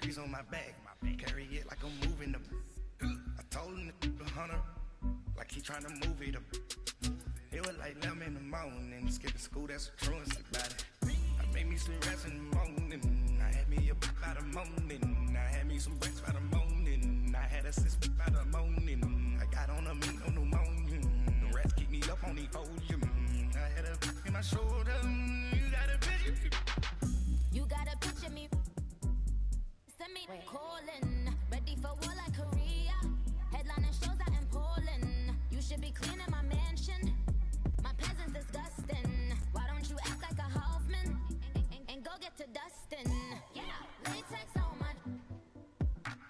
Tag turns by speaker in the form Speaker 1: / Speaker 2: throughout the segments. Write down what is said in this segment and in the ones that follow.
Speaker 1: squeeze on my back. Carry it like I'm moving them. I told him to 100, like he trying to move it up. It was like 11 in the morning, skipping school, that's a truancy about it. I made me some rest in the morning, I had me a by the morning. I had me some breaks by the morning, I had a sis by the morning. I got on a meat on pneumonia, the rats keep me up on the podium. I had a in my shoulder, you got a picture.
Speaker 2: You got a picture me, send me calling, ready for war like Korea. Headlining shows out in Poland, you should be cleaning my mansion. My presence disgusting. Why don't you act like a Hoffman and go get to dustin'? Yeah, latex on my.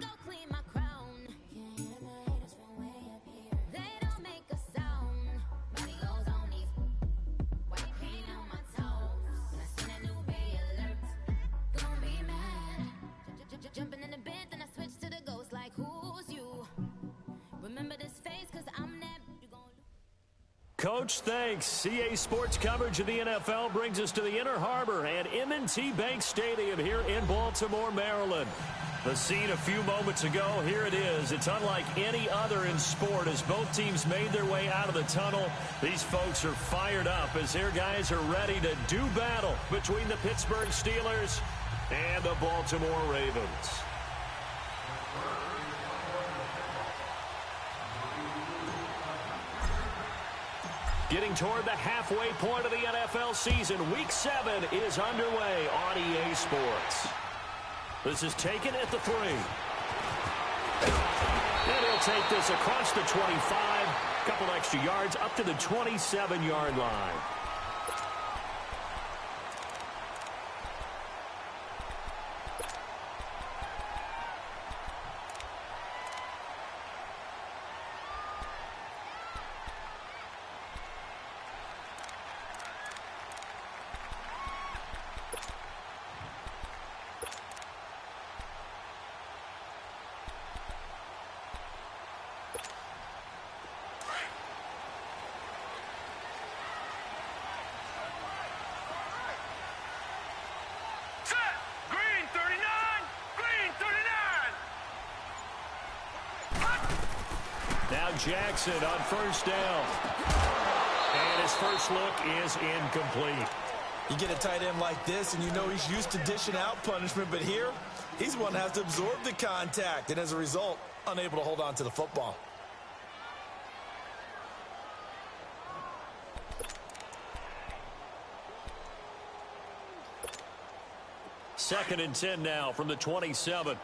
Speaker 2: Go clean my crown. Can't hear my haters from way up here. They don't make a sound. Body goes on these. White paint on my toes. I seen a new bay alert. Gonna be mad. Jumping in the bed, then I switch to the ghost. Like who's you? Remember this face, cause I'm that.
Speaker 3: Coach, thanks. CA Sports coverage of the NFL brings us to the Inner Harbor and M&T Bank Stadium here in Baltimore, Maryland. The scene a few moments ago, here it is. It's unlike any other in sport as both teams made their way out of the tunnel. These folks are fired up as their guys are ready to do battle between the Pittsburgh Steelers and the Baltimore Ravens. Getting toward the halfway point of the NFL season, Week 7 is underway on EA Sports. This is taken at the 3. And he'll take this across the 25, couple extra yards up to the 27-yard line. Now Jackson on first down. And his first look is incomplete.
Speaker 4: You get a tight end like this, and you know he's used to dishing out punishment, but here, he's one that has to absorb the contact, and as a result, unable to hold on to the football.
Speaker 3: Second and 10 now from the 27.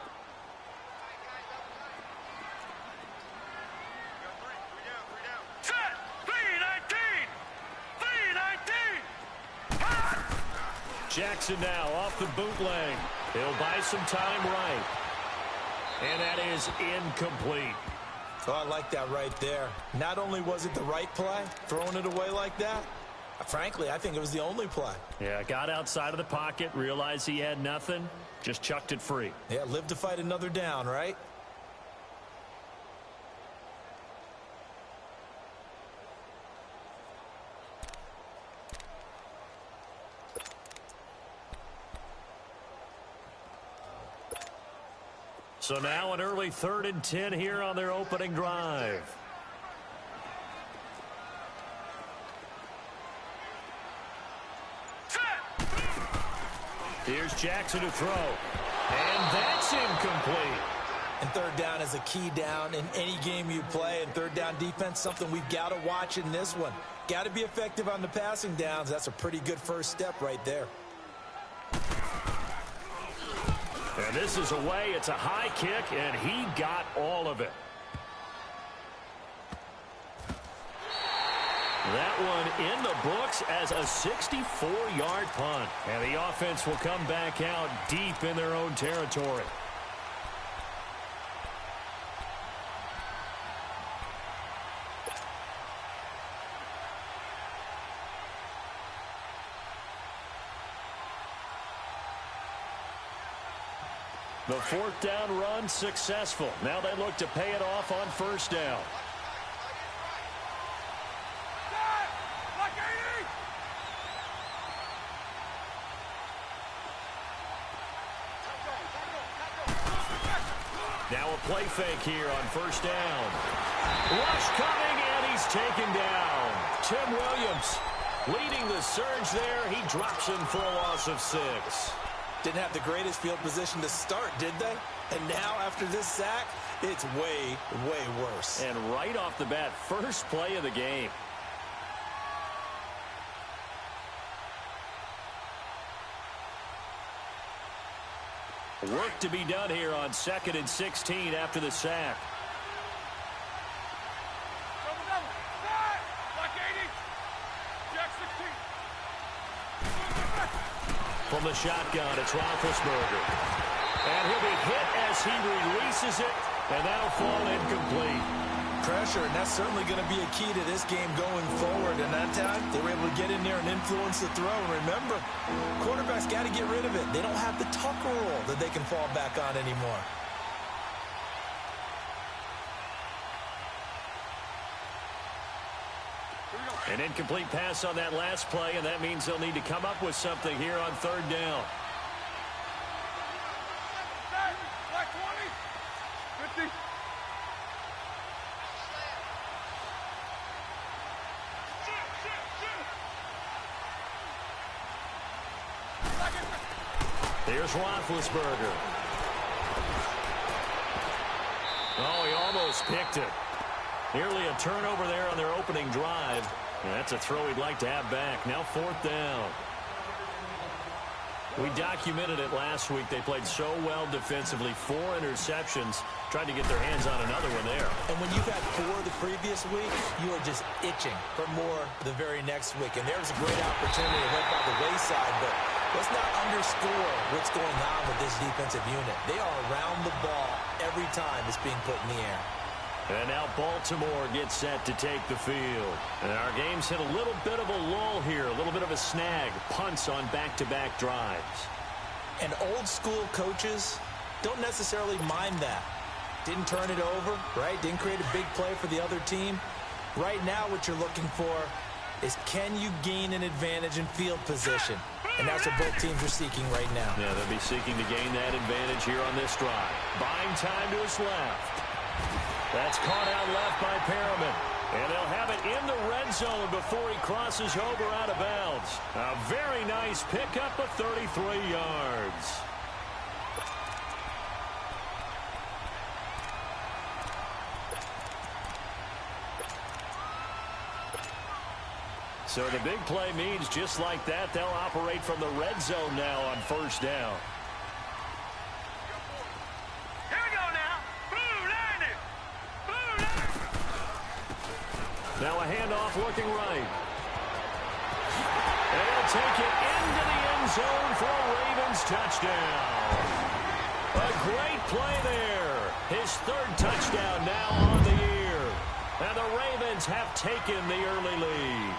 Speaker 3: Jackson now off the bootleg. He'll buy some time right. And that is incomplete.
Speaker 4: Oh, I like that right there. Not only was it the right play, throwing it away like that, frankly, I think it was the only play.
Speaker 3: Yeah, got outside of the pocket, realized he had nothing, just chucked it free.
Speaker 4: Yeah, live to fight another down, right?
Speaker 3: So now an early 3rd and 10 here on their opening drive. Here's Jackson to throw. And that's incomplete.
Speaker 4: And third down is a key down in any game you play. And third down defense, something we've got to watch in this one. Got to be effective on the passing downs. That's a pretty good first step right there.
Speaker 3: And this is away. It's a high kick, and he got all of it. That one in the books as a 64-yard punt. And the offense will come back out deep in their own territory. The 4th down run successful. Now they look to pay it off on first down. Now a play fake here on first down. Rush coming, and he's taken down. Tim Williams leading the surge there. He drops him for a loss of 6.
Speaker 4: Didn't have the greatest field position to start, did they? And now after this sack, it's way, way worse.
Speaker 3: And right off the bat, first play of the game. Work to be done here on 2nd and 16 after the sack. From the shotgun, it's Roethlisberger. And he'll be hit as he releases it, and that'll fall incomplete.
Speaker 4: Pressure, and that's certainly going to be a key to this game going forward. And that time, they were able to get in there and influence the throw. And remember, quarterbacks got to get rid of it. They don't have the Tucker rule that they can fall back on anymore.
Speaker 3: An incomplete pass on that last play, and that means they'll need to come up with something here on 3rd down. Here's Roethlisberger. Oh, he almost picked it. Nearly a turnover there on their opening drive. And that's a throw he'd like to have back. Now 4th down. We documented it last week. They played so well defensively. 4 interceptions. Tried to get their hands on another one there.
Speaker 4: And when you've had 4 the previous week, you are just itching for more the very next week. And there's a great opportunity to went by the wayside, but let's not underscore what's going on with this defensive unit. They are around the ball every time it's being put in the air.
Speaker 3: And now Baltimore gets set to take the field. And our game's hit a little bit of a lull here, a little bit of a snag. Punts on back-to-back drives.
Speaker 4: And old-school coaches don't necessarily mind that. Didn't turn it over, right? Didn't create a big play for the other team. Right now what you're looking for is, can you gain an advantage in field position? And that's what both teams are seeking right now.
Speaker 3: Yeah, they'll be seeking to gain that advantage here on this drive. Buying time to his left. That's caught out left by Perriman. And they'll have it in the red zone before he crosses over out of bounds. A very nice pickup of 33 yards. So the big play means just like that, they'll operate from the red zone now on 1st down. Now a handoff looking right. And he'll take it into the end zone for a Ravens touchdown. A great play there. His 3rd touchdown now on the year. And the Ravens have taken the early lead.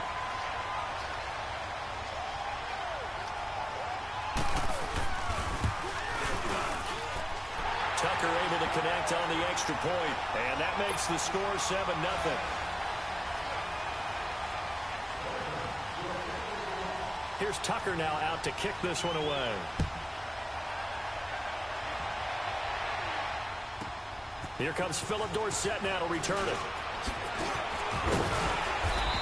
Speaker 3: Tucker able to connect on the extra point. And that makes the score 7-0. Here's Tucker now out to kick this one away. Here comes Philip Dorsett now to return it.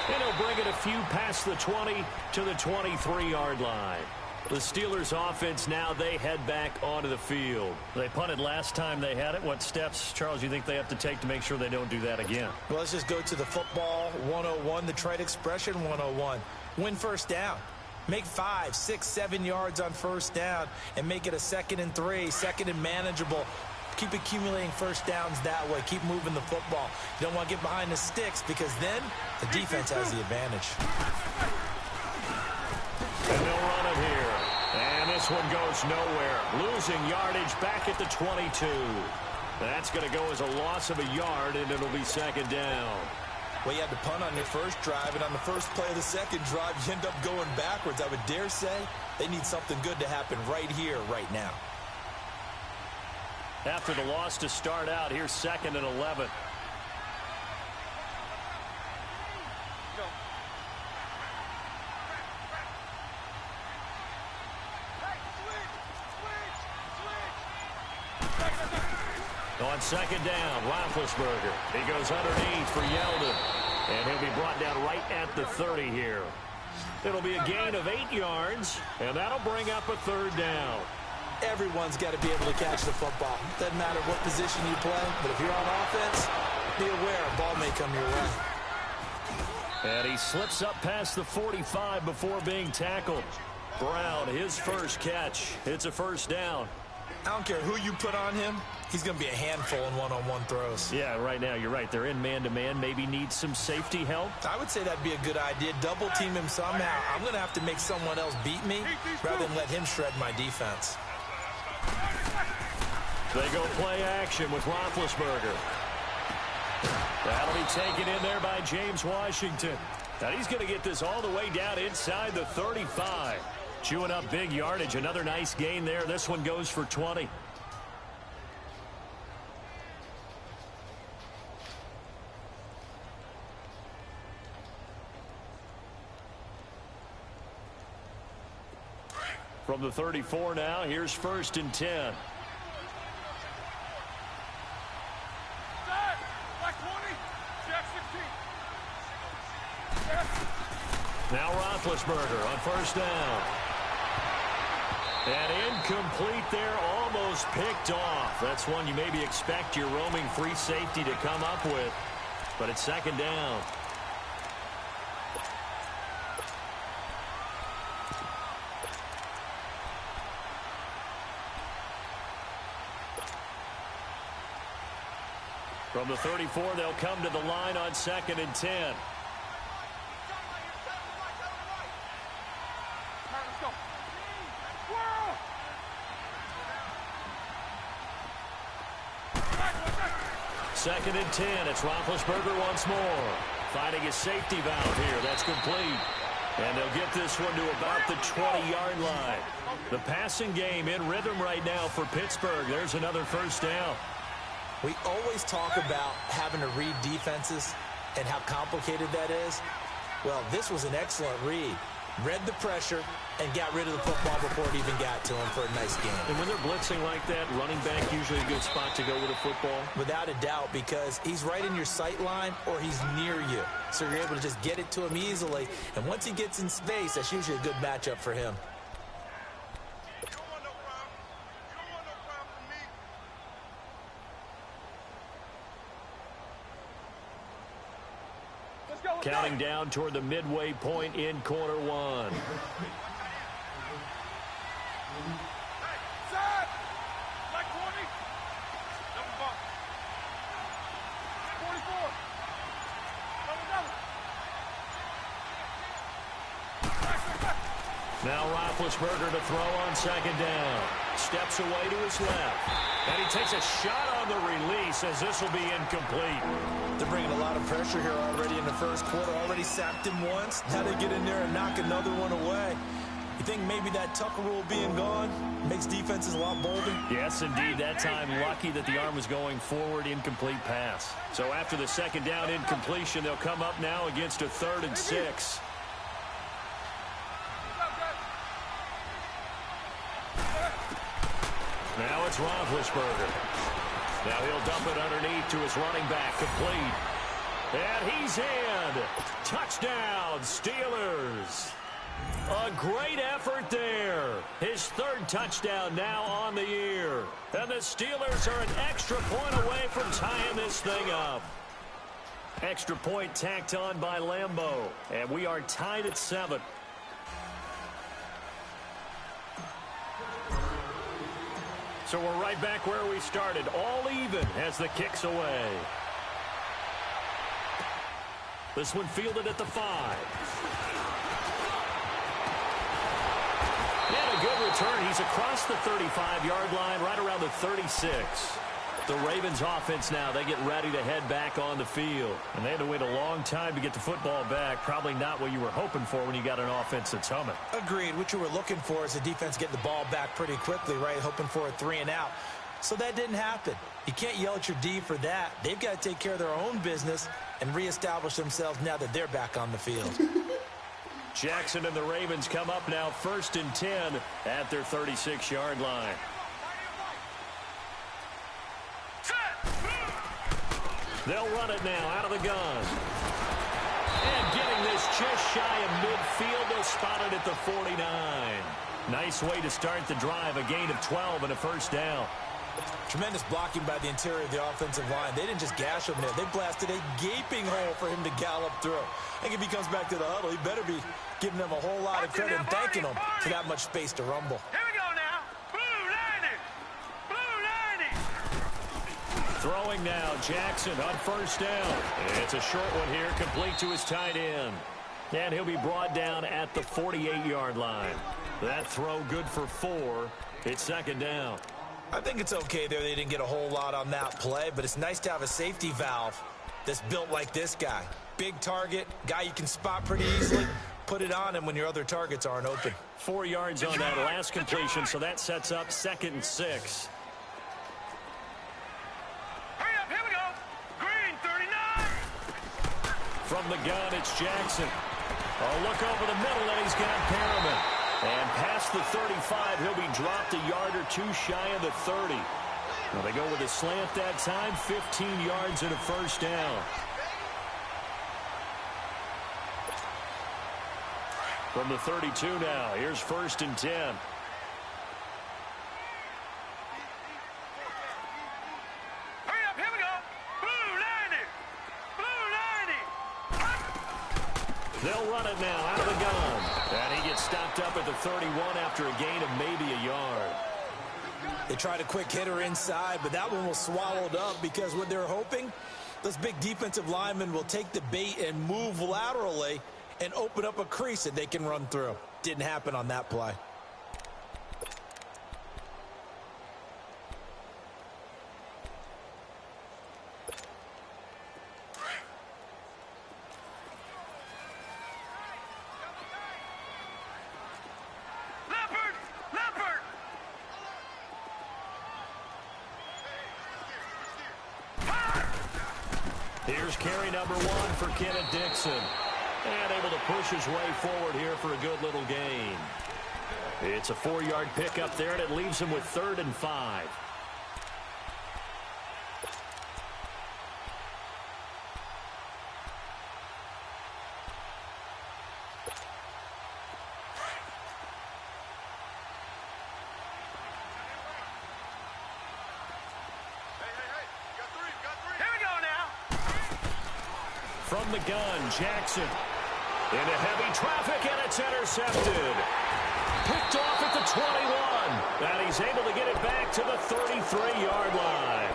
Speaker 3: And he'll bring it a few past the 20 to the 23-yard line. The Steelers offense now, they head back onto the field. They punted last time they had it. What steps, Charles, you think they have to take to make sure they don't do that again?
Speaker 4: Well, let's just go to the football 101, the trite expression 101. Win 1st down. Make 5, 6, 7 yards on 1st down and make it a 2nd and 3, 2nd and manageable. Keep accumulating 1st downs that way. Keep moving the football. You don't want to get behind the sticks because then the defense has the advantage.
Speaker 3: And they'll run it here. And this one goes nowhere. Losing yardage back at the 22. That's going to go as a loss of a yard, and it'll be 2nd down.
Speaker 4: Well, you had to punt on your first drive, and on the first play of the second drive, you end up going backwards. I would dare say they need something good to happen right here, right now.
Speaker 3: After the loss to start out, here's 2nd and 11. On second down, Roethlisberger. He goes underneath for Yeldon. And he'll be brought down right at the 30 here. It'll be a gain of 8 yards, and that'll bring up a third down.
Speaker 4: Everyone's got to be able to catch the football. Doesn't matter what position you play, but if you're on offense, be aware a ball may come your way.
Speaker 3: And he slips up past the 45 before being tackled. Brown, his first catch. It's a first down.
Speaker 4: I don't care who you put on him. He's going to be a handful in one-on-one throws.
Speaker 3: Yeah, right now, you're right. They're in man-to-man. Maybe need some safety help.
Speaker 4: I would say that'd be a good idea. Double team him somehow. I'm going to have to make someone else beat me rather than let him shred my defense.
Speaker 3: They go play action with Roethlisberger. That'll be taken in there by James Washington. Now he's going to get this all the way down inside the 35. Chewing up big yardage. Another nice gain there. This one goes for 20. From the 34 now, here's 1st and 10. Now Roethlisberger on 1st down. And incomplete there, almost picked off. That's one you maybe expect your roaming free safety to come up with. But it's 2nd down. From the 34, they'll come to the line on 2nd and 10. Second and 10. It's Roethlisberger once more. Finding his safety valve here. That's complete. And they'll get this one to about the 20-yard line. The passing game in rhythm right now for Pittsburgh. There's another first down.
Speaker 4: We always talk about having to read defenses and how complicated that is. Well, this was an excellent read. Read the pressure and got rid of the football before it even got to him for a nice game.
Speaker 3: And when they're blitzing like that, running back usually a good spot to go with a football?
Speaker 4: Without a doubt, because he's right in your sight line or he's near you. So you're able to just get it to him easily. And once he gets in space, that's usually a good matchup for him.
Speaker 3: Counting down toward the midway point in quarter one. Now Roethlisberger to throw on 2nd down. Steps away to his left. And he takes a shot on the release as this will be incomplete.
Speaker 4: They're bringing a lot of pressure here already in the first quarter. Already sacked him once. Now they get in there and knock another one away. You think maybe that Tucker rule being gone makes defenses a lot bolder?
Speaker 3: Yes, indeed. That time, lucky that the arm was going forward. Incomplete pass. So after the 2nd down incompletion, they'll come up now against a 3rd and 6. Now it's Roethlisberger. Now he'll dump it underneath to his running back, complete. And he's in. Touchdown, Steelers. A great effort there. His 3rd touchdown now on the year. And the Steelers are an extra point away from tying this thing up. Extra point tacked on by Lambeau. And we are tied at 7. So we're right back where we started, all even as the kick's away. This one fielded at the 5. And a good return. He's across the 35-yard line, right around the 36. The Ravens offense now, they get ready to head back on the field. And they had to wait a long time to get the football back. Probably not what you were hoping for when you got an offense that's humming.
Speaker 4: Agreed. What you were looking for is the defense getting the ball back pretty quickly, right? Hoping for a 3 and out. So that didn't happen. You can't yell at your D for that. They've got to take care of their own business and reestablish themselves now that they're back on the field.
Speaker 3: Jackson and the Ravens come up now 1st and 10 at their 36-yard line.
Speaker 1: Set.
Speaker 3: They'll run it now out of the gun. And getting this just shy of midfield, they'll spot it at the 49. Nice way to start the drive, a gain of 12 and a first down.
Speaker 4: Tremendous blocking by the interior of the offensive line. They didn't just gash him there. They blasted a gaping hole for him to gallop through. I think if he comes back to the huddle, he better be giving them a whole lot of credit and thanking them for that much space to rumble.
Speaker 5: Here we go now. Blue 90.
Speaker 3: Throwing now, Jackson on first down. It's a short one here, complete to his tight end. And he'll be brought down at the 48-yard line. That throw good for 4. It's second down.
Speaker 4: I think it's okay there. They didn't get a whole lot on that play, but it's nice to have a safety valve that's built like this guy. Big target, guy you can spot pretty easily. Put it on him when your other targets aren't open.
Speaker 3: 4 yards on that last completion, so that sets up 2nd and 6.
Speaker 5: Hurry up, here we go. Green 39.
Speaker 3: From the gun, it's Jackson. Oh, look over the middle, and he's got Perriman. And past the 35, he'll be dropped a yard or 2 shy of the 30. Well, they go with a slant that time, 15 yards and a first down. From the 32 now, here's 1st and 10.
Speaker 5: Hurry up, here we go. Blue 90.
Speaker 3: They'll run it now out of the gun. And he gets stopped up at the 31 after a gain of maybe a yard.
Speaker 4: They tried a quick hitter inside, but that one was swallowed up because what they're hoping, those big defensive linemen will take the bait and move laterally and open up a crease that they can run through. Didn't happen on that play.
Speaker 3: Here's carry number 1 for Kenneth Dixon. And able to push his way forward here for a good little gain. It's a 4-yard pickup there, and it leaves him with 3rd and 5. From the gun, Jackson. Into heavy traffic, and it's intercepted. Picked off at the 21. And he's able to get it back to the 33-yard line.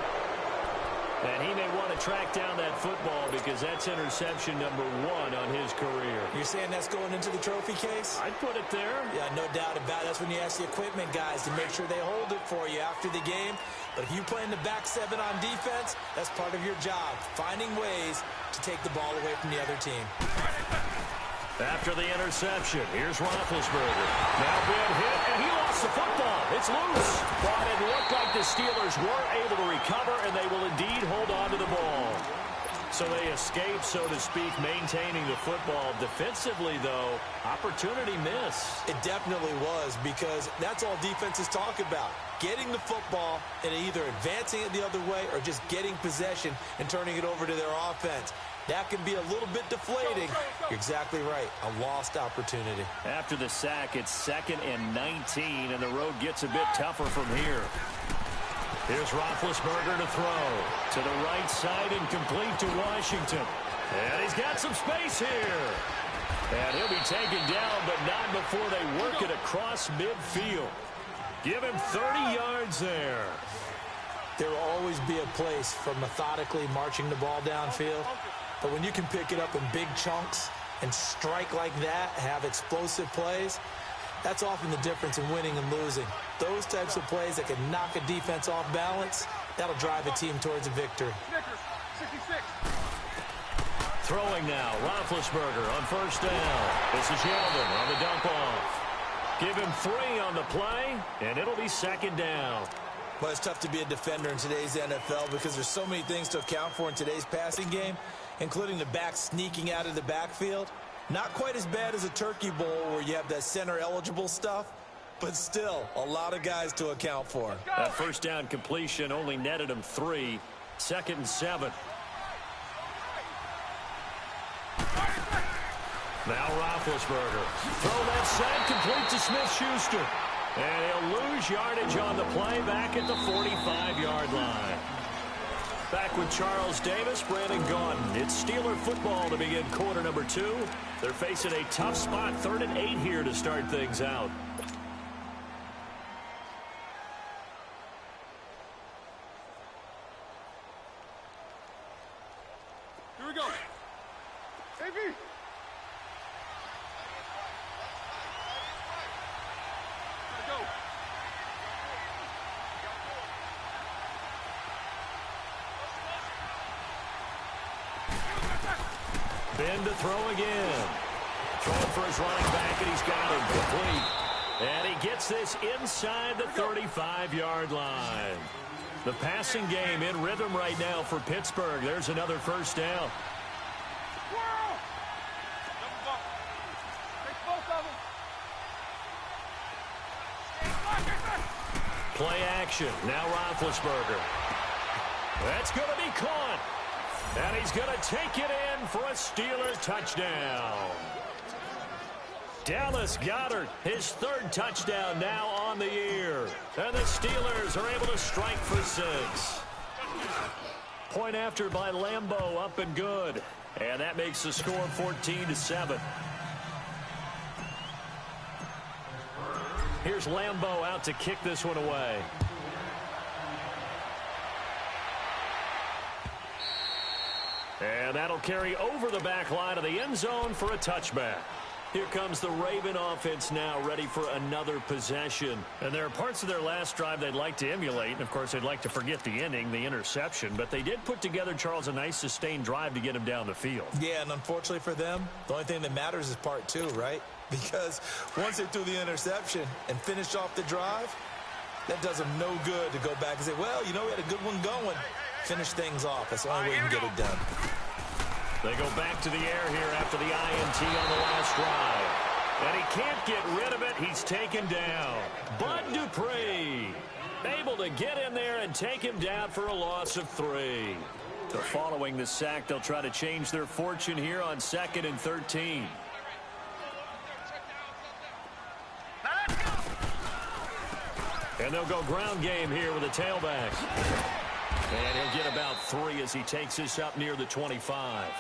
Speaker 3: And he may want to track down that football because that's interception number 1 on his career.
Speaker 4: You're saying that's going into the trophy case?
Speaker 3: I'd put it there.
Speaker 4: Yeah, no doubt about it. That's when you ask the equipment guys to make sure they hold it for you after the game. But if you play in the back 7 on defense, that's part of your job, finding ways to take the ball away from the other team.
Speaker 3: After the interception, here's Roethlisberger. Now big hit, and he lost the football. It's loose. But it looked like the Steelers were able to recover, and they will indeed hold on to the ball. So they escape, so to speak, maintaining the football. Defensively, though, opportunity miss.
Speaker 4: It definitely was, because that's all defenses talk about. Getting the football and either advancing it the other way or just getting possession and turning it over to their offense. That can be a little bit deflating. You're exactly right. A lost opportunity.
Speaker 3: After the sack, it's 2nd and 19, and the road gets a bit tougher from here. Here's Roethlisberger to throw. To the right side and complete to Washington. And he's got some space here. And he'll be taken down, but not before they work it across midfield. Give him 30 yards there.
Speaker 4: There will always be a place for methodically marching the ball downfield. But when you can pick it up in big chunks and strike like that, have explosive plays, that's often the difference in winning and losing. Those types of plays that can knock a defense off balance, that'll drive a team towards a victory.
Speaker 3: Throwing now, Roethlisberger on first down. This is Yeldon on the dump off. Give him 3 on the play, and it'll be 2nd down.
Speaker 4: Well, it's tough to be a defender in today's NFL because there's so many things to account for in today's passing game, including the back sneaking out of the backfield. Not quite as bad as a turkey bowl where you have that center-eligible stuff, but still a lot of guys to account for.
Speaker 3: That first down completion only netted him 3. 2nd and 7. Now Roethlisberger. Throw that side, complete to Smith-Schuster. And he'll lose yardage on the play back at the 45-yard line. Back with Charles Davis, Brandon Gaudin. It's Steeler football to begin quarter number 2. They're facing a tough spot, 3rd and 8 here to start things out.
Speaker 5: Here we go. AB. Go.
Speaker 3: Ben to throw again. Throwing for his running back, and he's got him complete. And he gets this inside the 35-yard line. The passing game in rhythm right now for Pittsburgh. There's another first down. Play action. Now Roethlisberger. That's going to be caught. And he's going to take it in for a Steeler touchdown. Dallas Goedert, his 3rd touchdown now on the year. And the Steelers are able to strike for 6. Point after by Lambeau, up and good. And that makes the score 14-7. Here's Lambeau out to kick this one away. And that'll carry over the back line of the end zone for a touchback. Here comes the Raven offense now, ready for another possession. And there are parts of their last drive they'd like to emulate. And, of course, they'd like to forget the ending, the interception. But they did put together, Charles, a nice sustained drive to get him down the field.
Speaker 4: Yeah, and unfortunately for them, the only thing that matters is part 2, right? Because once they threw the interception and finished off the drive, that does them no good to go back and say, well, you know, we had a good one going. Finish things off. That's the only way you can get it done.
Speaker 3: They go back to the air here after the INT on the last drive. And he can't get rid of it. He's taken down. Bud Dupree able to get in there and take him down for a loss of 3. So following the sack, they'll try to change their fortune here on 2nd and 13. And they'll go ground game here with a tailback. And he'll get about 3 as he takes this up near the 25.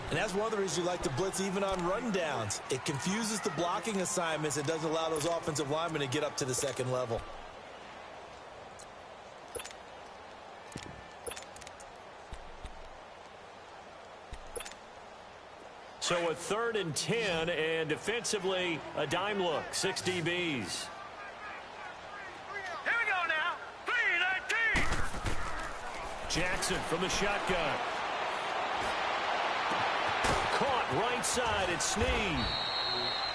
Speaker 4: And that's one of the reasons you like to blitz even on rundowns. It confuses the blocking assignments. It doesn't allow those offensive linemen to get up to the 2nd level.
Speaker 3: So a 3rd and 10, and defensively a dime look, 6 DBs. Jackson from the shotgun. Caught right side at Snead.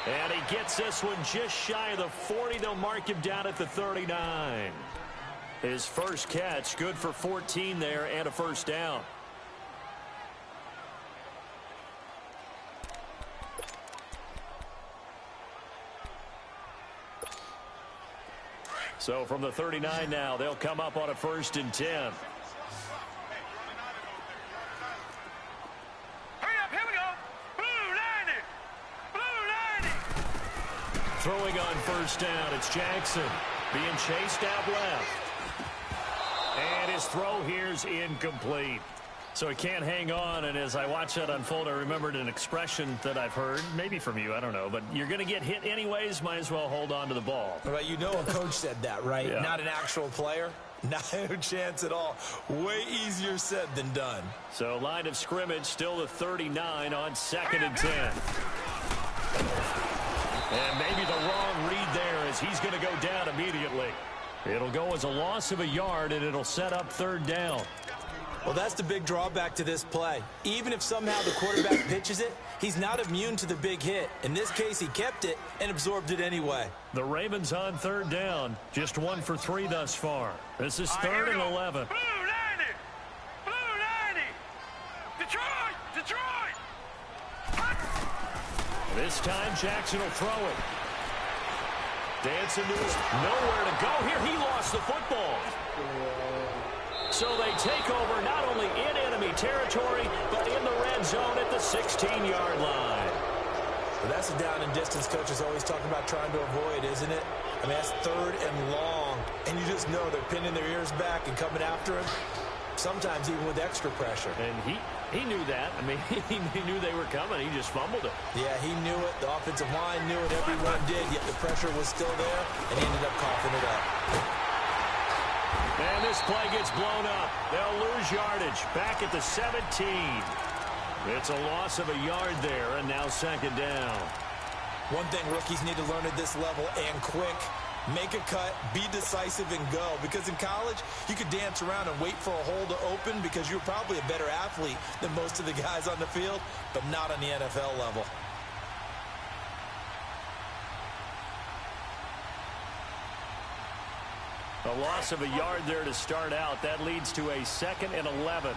Speaker 3: And he gets this one just shy of the 40. They'll mark him down at the 39. His first catch, good for 14 there and a first down. So from the 39 now, they'll come up on a 1st and 10. Throwing on first down, it's Jackson being chased out left. And his throw here's incomplete. So he can't hang on, and as I watch that unfold, I remembered an expression that I've heard, maybe from you, I don't know, but you're going to get hit anyways, might as well hold on to the ball.
Speaker 4: Right, you know a coach said that, right?
Speaker 3: Yeah.
Speaker 4: Not an actual player. Not a chance at all. Way easier said than done.
Speaker 3: So line of scrimmage, still the 39 on 2nd and 10. And maybe the wrong read there as he's going to go down immediately. It'll go as a loss of a yard, and it'll set up 3rd down.
Speaker 4: Well, that's the big drawback to this play. Even if somehow the quarterback pitches it, he's not immune to the big hit. In this case, he kept it and absorbed it anyway.
Speaker 3: The Ravens on 3rd down. Just 1 for 3 thus far. This is 3rd and 11.
Speaker 5: Blue 90! Blue 90! Detroit! Detroit!
Speaker 3: This time, Jackson will throw it. Dancing to his nowhere to go here. He lost the football. So they take over not only in enemy territory, but in the red zone at the 16-yard line.
Speaker 4: Well, that's a down and distance coaches always talking about trying to avoid, isn't it? I mean, that's 3rd and long, and you just know they're pinning their ears back and coming after him, sometimes even with extra pressure.
Speaker 3: And he knew that. I mean, he knew they were coming. He just fumbled it.
Speaker 4: Yeah, he knew it. The offensive line knew it. Everyone did, yet the pressure was still there, and he ended up coughing it up.
Speaker 3: And this play gets blown up. They'll lose yardage. Back at the 17. It's a loss of a yard there, and now 2nd down.
Speaker 4: One thing rookies need to learn at this level, and quick, make a cut, be decisive, and go. Because in college, you could dance around and wait for a hole to open because you're probably a better athlete than most of the guys on the field, but not on the NFL level.
Speaker 3: A loss of a yard there to start out. That leads to a 2nd and 11.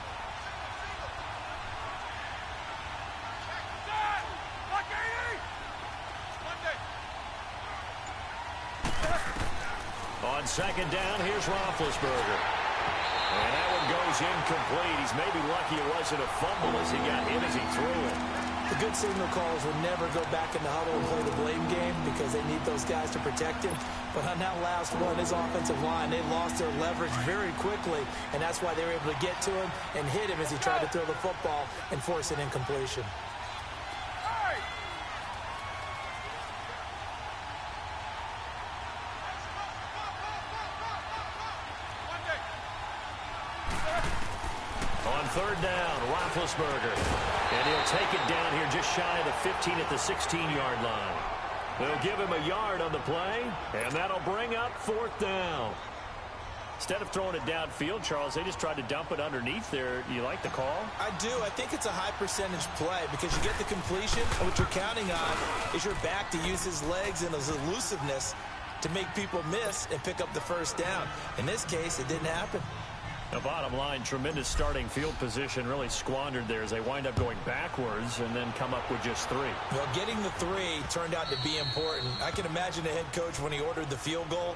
Speaker 3: On 2nd down, here's Roethlisberger. And that one goes incomplete. He's maybe lucky it wasn't a fumble as he got hit as he threw it.
Speaker 4: The good signal callers will never go back in the huddle and play the blame game because they need those guys to protect him. But on that last one, his offensive line, they lost their leverage very quickly, and that's why they were able to get to him and hit him as he tried to throw the football and force an incompletion.
Speaker 3: On 3rd down, Roethlisberger. And he'll take it down here just shy of the 15 at the 16-yard line. They'll give him a yard on the play, and that'll bring up 4th down. Instead of throwing it downfield, Charles, they just tried to dump it underneath there. You like the call?
Speaker 4: I do. I think it's a high-percentage play because you get the completion, and what you're counting on is your back to use his legs and his elusiveness to make people miss and pick up the 1st down. In this case, it didn't happen.
Speaker 3: The bottom line, tremendous starting field position really squandered there as they wind up going backwards and then come up with just 3.
Speaker 4: Well, getting the 3 turned out to be important. I can imagine the head coach when he ordered the field goal.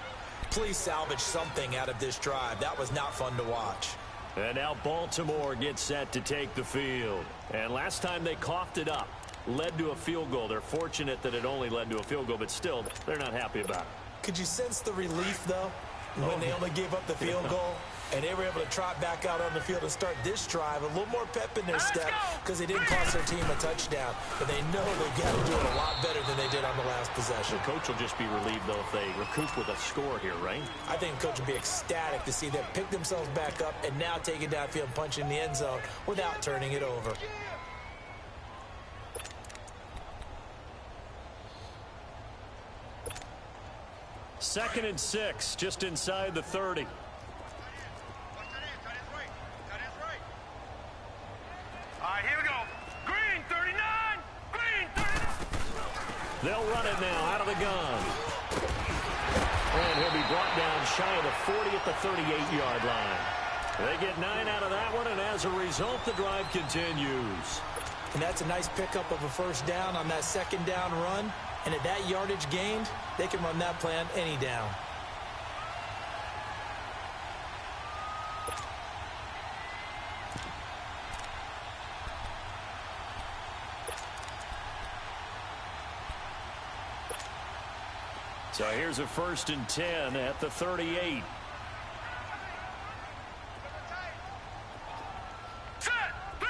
Speaker 4: Please salvage something out of this drive. That was not fun to watch.
Speaker 3: And now Baltimore gets set to take the field. And last time they coughed it up, led to a field goal. They're fortunate that it only led to a field goal, but still, they're not happy about it.
Speaker 4: Could you sense the relief, though, when they only gave up the field goal? And they were able to trot back out on the field and start this drive. A little more pep in their step because they didn't cost their team a touchdown. But they know they've got to do it a lot better than they did on the last possession.
Speaker 3: The coach will just be relieved, though, if they recoup with a score here, right?
Speaker 4: I think the coach will be ecstatic to see them pick themselves back up and now take it downfield and punch in the end zone without turning it over.
Speaker 3: Second and 6, just inside the 30.
Speaker 5: Here we go. Green 39. Green 39.
Speaker 3: They'll run it now out of the gun. And he'll be brought down shy of the 40 at the 38-yard line. They get 9 out of that one, and as a result, the drive continues.
Speaker 4: And that's a nice pickup of a 1st down on that 2nd down run. And at that yardage gained, they can run that play on any down.
Speaker 3: So here's a 1st and 10 at the 38.
Speaker 5: Set. 3-19.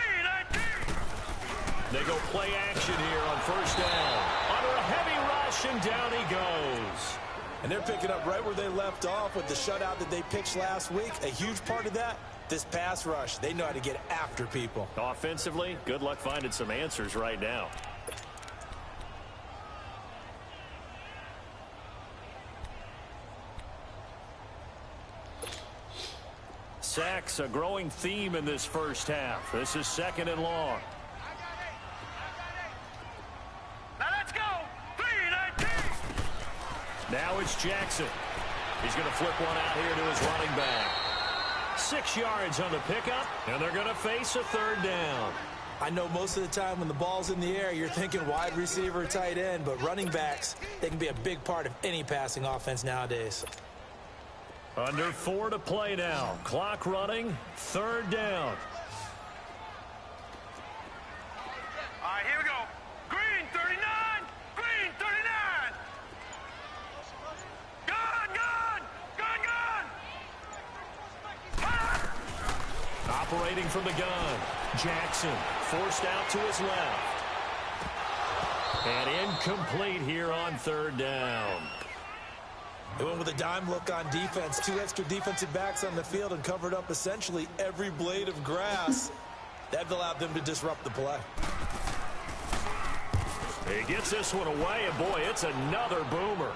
Speaker 3: They go play action here on 1st down. Under a heavy rush, and down he goes.
Speaker 4: And they're picking up right where they left off with the shutout that they pitched last week. A huge part of that, this pass rush. They know how to get after people.
Speaker 3: Offensively, good luck finding some answers right now. Sacks, a growing theme in this 1st half. This is 2nd and long.
Speaker 5: Now let's go. 3-19.
Speaker 3: Now it's Jackson. He's going to flip one out here to his running back. 6 yards on the pickup, and they're going to face a 3rd down.
Speaker 4: I know most of the time when the ball's in the air, you're thinking wide receiver, tight end, but running backs, they can be a big part of any passing offense nowadays.
Speaker 3: Under 4 to play now. Clock running. 3rd down.
Speaker 5: Here we go. Green 39.
Speaker 3: waiting from the gun. Jackson forced out to his left. And incomplete here on third down.
Speaker 4: They went with a dime look on defense. 2 extra defensive backs on the field and covered up essentially every blade of grass. That allowed them to disrupt the play.
Speaker 3: He gets this one away, and boy, it's another boomer.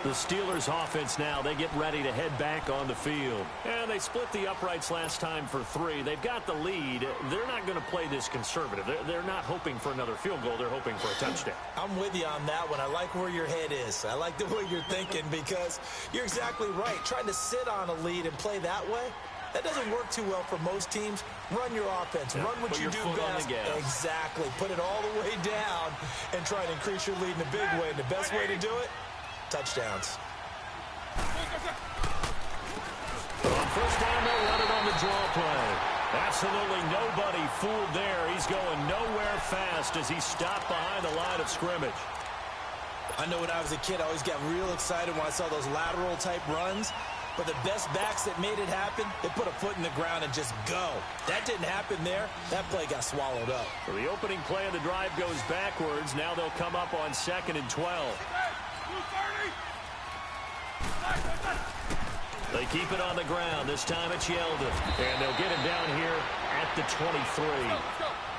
Speaker 3: The Steelers offense now, they get ready to head back on the field. And they split the uprights last time for 3. They've got the lead. They're not going to play this conservative. They're not hoping for another field goal. They're hoping for a touchdown.
Speaker 4: I'm with you on that one. I like where your head is. I like the way you're thinking because you're exactly right. Trying to sit on a lead and play that way, that doesn't work too well for most teams. Run your offense. Run what you do best. Exactly. Put it all the way down and try to increase your lead in a big way. And the best way to do it, touchdowns.
Speaker 3: On first down, they'll run it on the draw play. Absolutely nobody fooled there. He's going nowhere fast as he stopped behind the line of scrimmage.
Speaker 4: I know when I was a kid, I always got real excited when I saw those lateral type runs. But the best backs that made it happen, they put a foot in the ground and just go. That didn't happen there. That play got swallowed up.
Speaker 3: So the opening play of the drive goes backwards. Now they'll come up on 2nd and 12. They keep it on the ground. This time it's Yeldon. And they'll get him down here at the 23.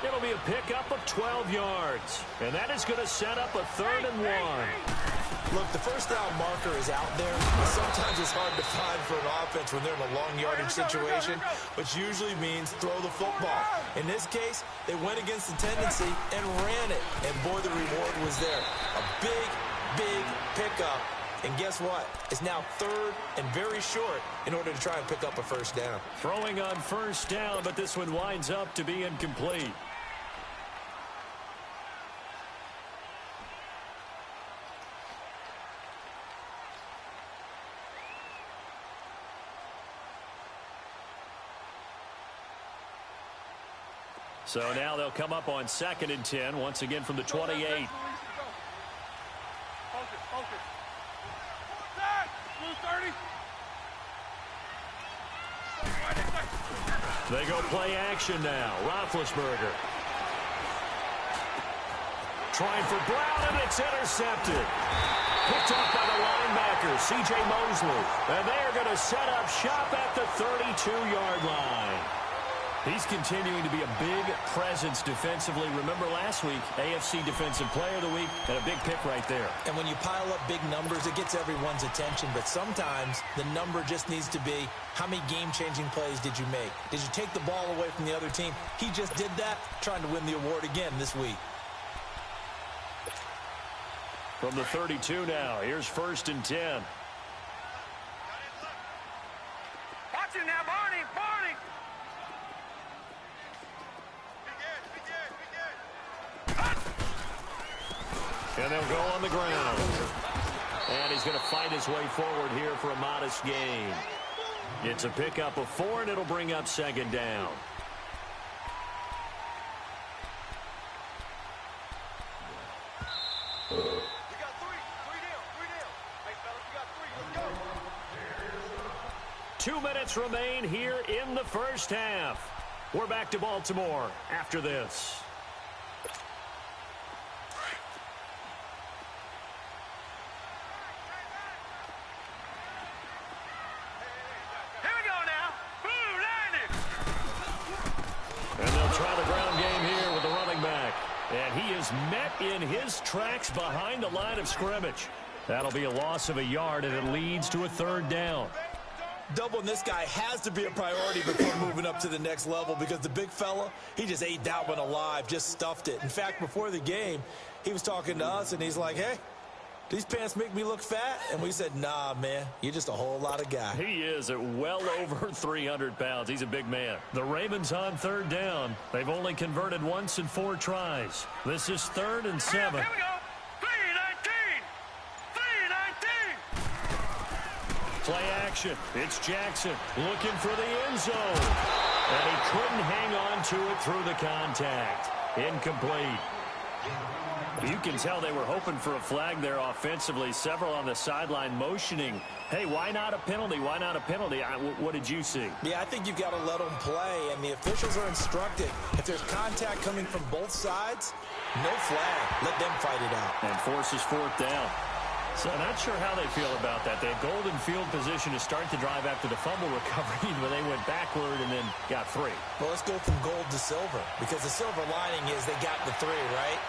Speaker 3: It'll be a pickup of 12 yards. And that is going to set up a 3rd and 1.
Speaker 4: Look, the first down marker is out there. Sometimes it's hard to find for an offense when they're in a long yardage situation, which usually means throw the football. In this case, they went against the tendency and ran it. And boy, the reward was there. A big pickup. And guess what? It's now 3rd and very short in order to try and pick up a first down.
Speaker 3: Throwing on first down, but this one winds up to be incomplete. So now they'll come up on 2nd and 10, once again from the 28. They go play action now. Roethlisberger. Trying for Brown, and it's intercepted. Picked up by the linebacker, C.J. Mosley. And they are going to set up shop at the 32-yard line. He's continuing to be a big presence defensively. Remember last week, AFC Defensive Player of the Week, and a big pick right there.
Speaker 4: And when you pile up big numbers, it gets everyone's attention. But sometimes the number just needs to be, how many game-changing plays did you make? Did you take the ball away from the other team? He just did that, trying to win the award again this week.
Speaker 3: From the 32 now, here's 1st and 10.
Speaker 5: Watch it now, Barney!
Speaker 3: And they'll go on the ground. And he's going to fight his way forward here for a modest gain. It's a pickup of 4, and it'll bring up 2nd down.
Speaker 5: We got 3 down. Hey, fellas, we got 3. Let's go.
Speaker 3: 2 minutes remain here in the first half. We're back to Baltimore after this. And he is met in his tracks behind the line of scrimmage. That'll be a loss of a yard, and it leads to a 3rd down.
Speaker 4: Doubling this guy has to be a priority before moving up to the next level because the big fella, he just ate that one alive, just stuffed it. In fact, before the game, he was talking to us, and he's like, hey, these pants make me look fat? And we said, nah, man, you're just a whole lot of guy.
Speaker 3: He is at well over 300 pounds. He's a big man. The Ravens on 3rd down. They've only converted once in 4 tries. This is 3rd and 7.
Speaker 5: Here we go. 3-19.
Speaker 3: Play action. It's Jackson looking for the end zone. And he couldn't hang on to it through the contact. Incomplete. You can tell they were hoping for a flag there offensively. Several on the sideline motioning, hey, why not a penalty? Why not a penalty? What did you see?
Speaker 4: Yeah, I think you've got to let them play, and the officials are instructed. If there's contact coming from both sides, no flag. Let them fight it out.
Speaker 3: And forces fourth down. So not sure how they feel about that. They had golden field position to start the drive after the fumble recovery, but they went backward and then got 3.
Speaker 4: Well, let's go from gold to silver, because the silver lining is they got the 3, right?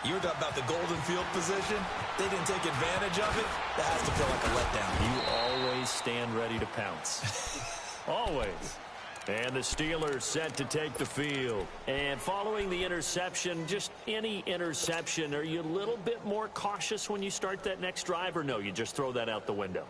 Speaker 4: You were talking about the golden field position. They didn't take advantage of it. That has to feel like a letdown.
Speaker 3: You always stand ready to pounce. Always. And the Steelers set to take the field. And following the interception, just any interception, are you a little bit more cautious when you start that next drive, or no, you just throw that out the window?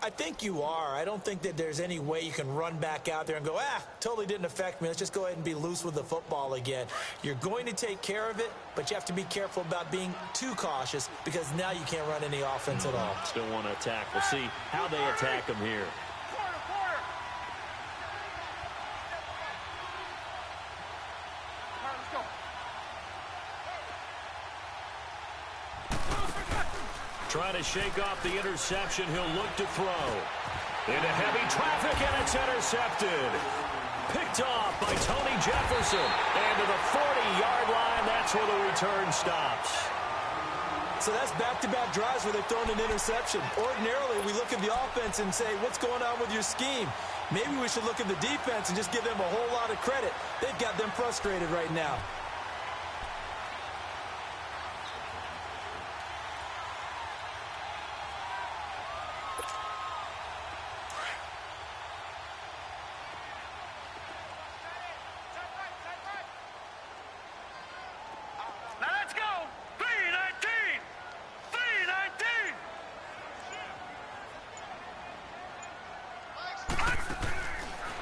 Speaker 4: I think you are. I don't think that there's any way you can run back out there and go, totally didn't affect me. Let's just go ahead and be loose with the football again. You're going to take care of it, but you have to be careful about being too cautious, because now you can't run any offense at all.
Speaker 3: Still want to attack. We'll see how they attack them here. Trying to shake off the interception. He'll look to throw. Into heavy traffic, and it's intercepted. Picked off by Tony Jefferson. And to the 40-yard line, that's where the return stops.
Speaker 4: So that's back-to-back drives where they've thrown an interception. Ordinarily, we look at the offense and say, what's going on with your scheme? Maybe we should look at the defense and just give them a whole lot of credit. They've got them frustrated right now.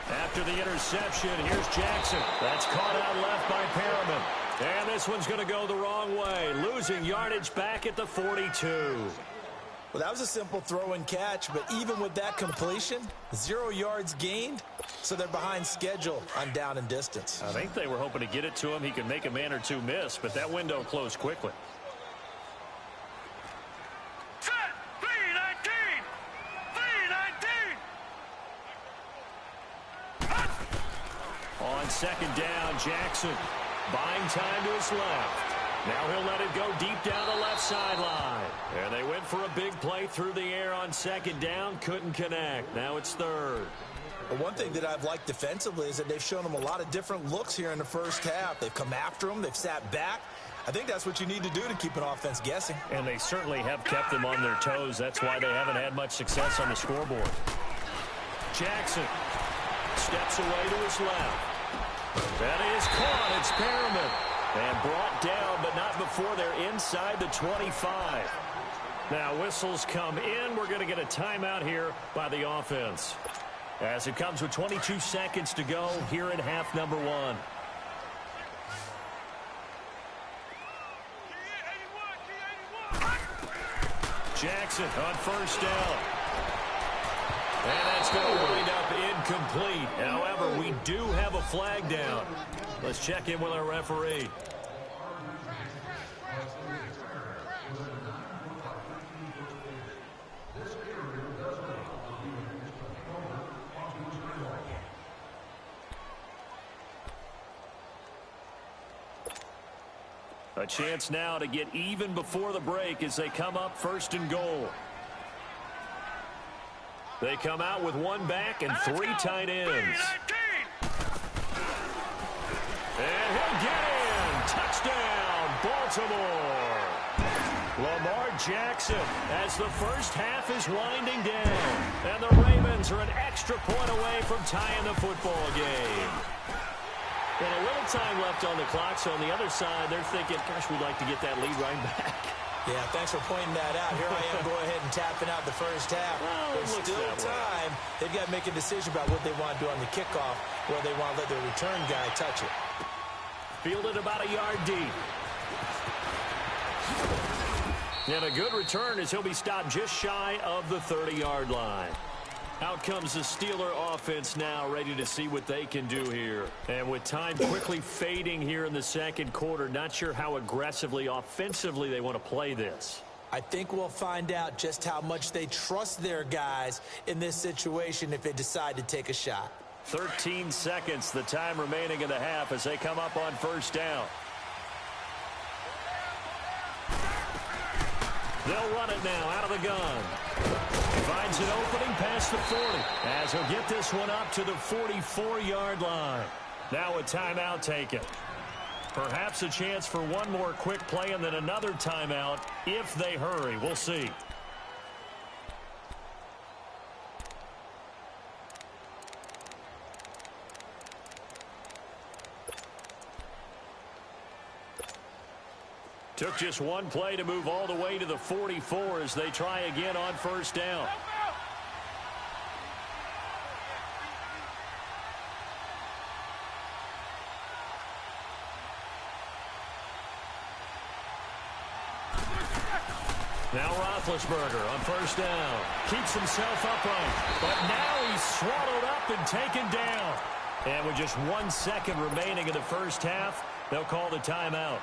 Speaker 3: After the interception, here's Jackson. That's caught out left by Perriman. And this one's going to go the wrong way, losing yardage back at the 42.
Speaker 4: Well, that was a simple throw and catch, but even with that completion, 0 yards gained, so they're behind schedule on down and distance.
Speaker 3: I think they were hoping to get it to him. He could make a man or two miss, but that window closed quickly. On second down, Jackson buying time to his left. Now he'll let it go deep down the left sideline. And they went for a big play through the air on second down. Couldn't connect. Now it's third.
Speaker 4: Well, one thing that I've liked defensively is that they've shown them a lot of different looks here in the first half. They've come after them. They've sat back. I think that's what you need to do to keep an offense guessing.
Speaker 3: And they certainly have kept them on their toes. That's why they haven't had much success on the scoreboard. Jackson steps away to his left. That is caught. It's Perriman. And brought down, but not before they're inside the 25. Now whistles come in. We're going to get a timeout here by the offense, as it comes with 22 seconds to go here in half number 1. Jackson on first down. And that's going to wind up incomplete. However, we do have a flag down. Let's check in with our referee. A chance now to get even before the break as they come up first and goal. They come out with one back and 3 tight ends. And he'll get in. Touchdown, Baltimore. Lamar Jackson as the first half is winding down. And the Ravens are an extra point away from tying the football game. And a little time left on the clock, so on the other side, they're thinking, gosh, we'd like to get that lead right back.
Speaker 4: Yeah, thanks for pointing that out. Here I am going ahead and tapping out the first half.
Speaker 3: Well,
Speaker 4: there's still time. They've got to make a decision about what they want to do on the kickoff, where they want to let their return guy touch it.
Speaker 3: Fielded about a yard deep. And a good return as he'll be stopped just shy of the 30-yard line. Out comes the Steeler offense now, ready to see what they can do here. And with time quickly fading here in the second quarter, not sure how aggressively, offensively they want to play this.
Speaker 4: I think we'll find out just how much they trust their guys in this situation if they decide to take a shot.
Speaker 3: 13 seconds, the time remaining in the half as they come up on first down. They'll run it now out of the gun. Finds an opening past the 40 as he'll get this one up to the 44-yard line. Now a timeout taken. Perhaps a chance for one more quick play and then another timeout if they hurry. We'll see. Took just one play to move all the way to the 44 as they try again on first down. Now Roethlisberger on first down. Keeps himself upright, but now he's swallowed up and taken down. And with just 1 second remaining in the first half, they'll call the timeout.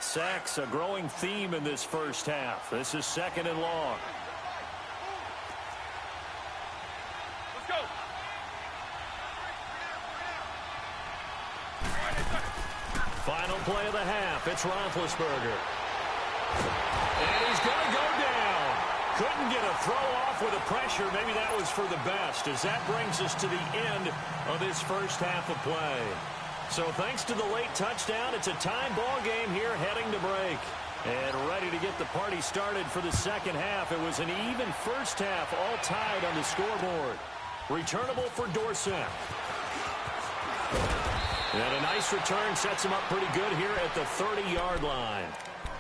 Speaker 3: Sacks, a growing theme in this first half. This is second and long.
Speaker 5: Let's go.
Speaker 3: Final play of the half. It's Roethlisberger. And he's going to go down. Couldn't get a throw off with the pressure. Maybe that was for the best, as that brings us to the end of this first half of play. So thanks to the late touchdown, it's a time ball game here heading to break. And ready to get the party started for the second half. It was an even first half, all tied on the scoreboard. Returnable for Dorsett. And a nice return sets him up pretty good here at the 30-yard line.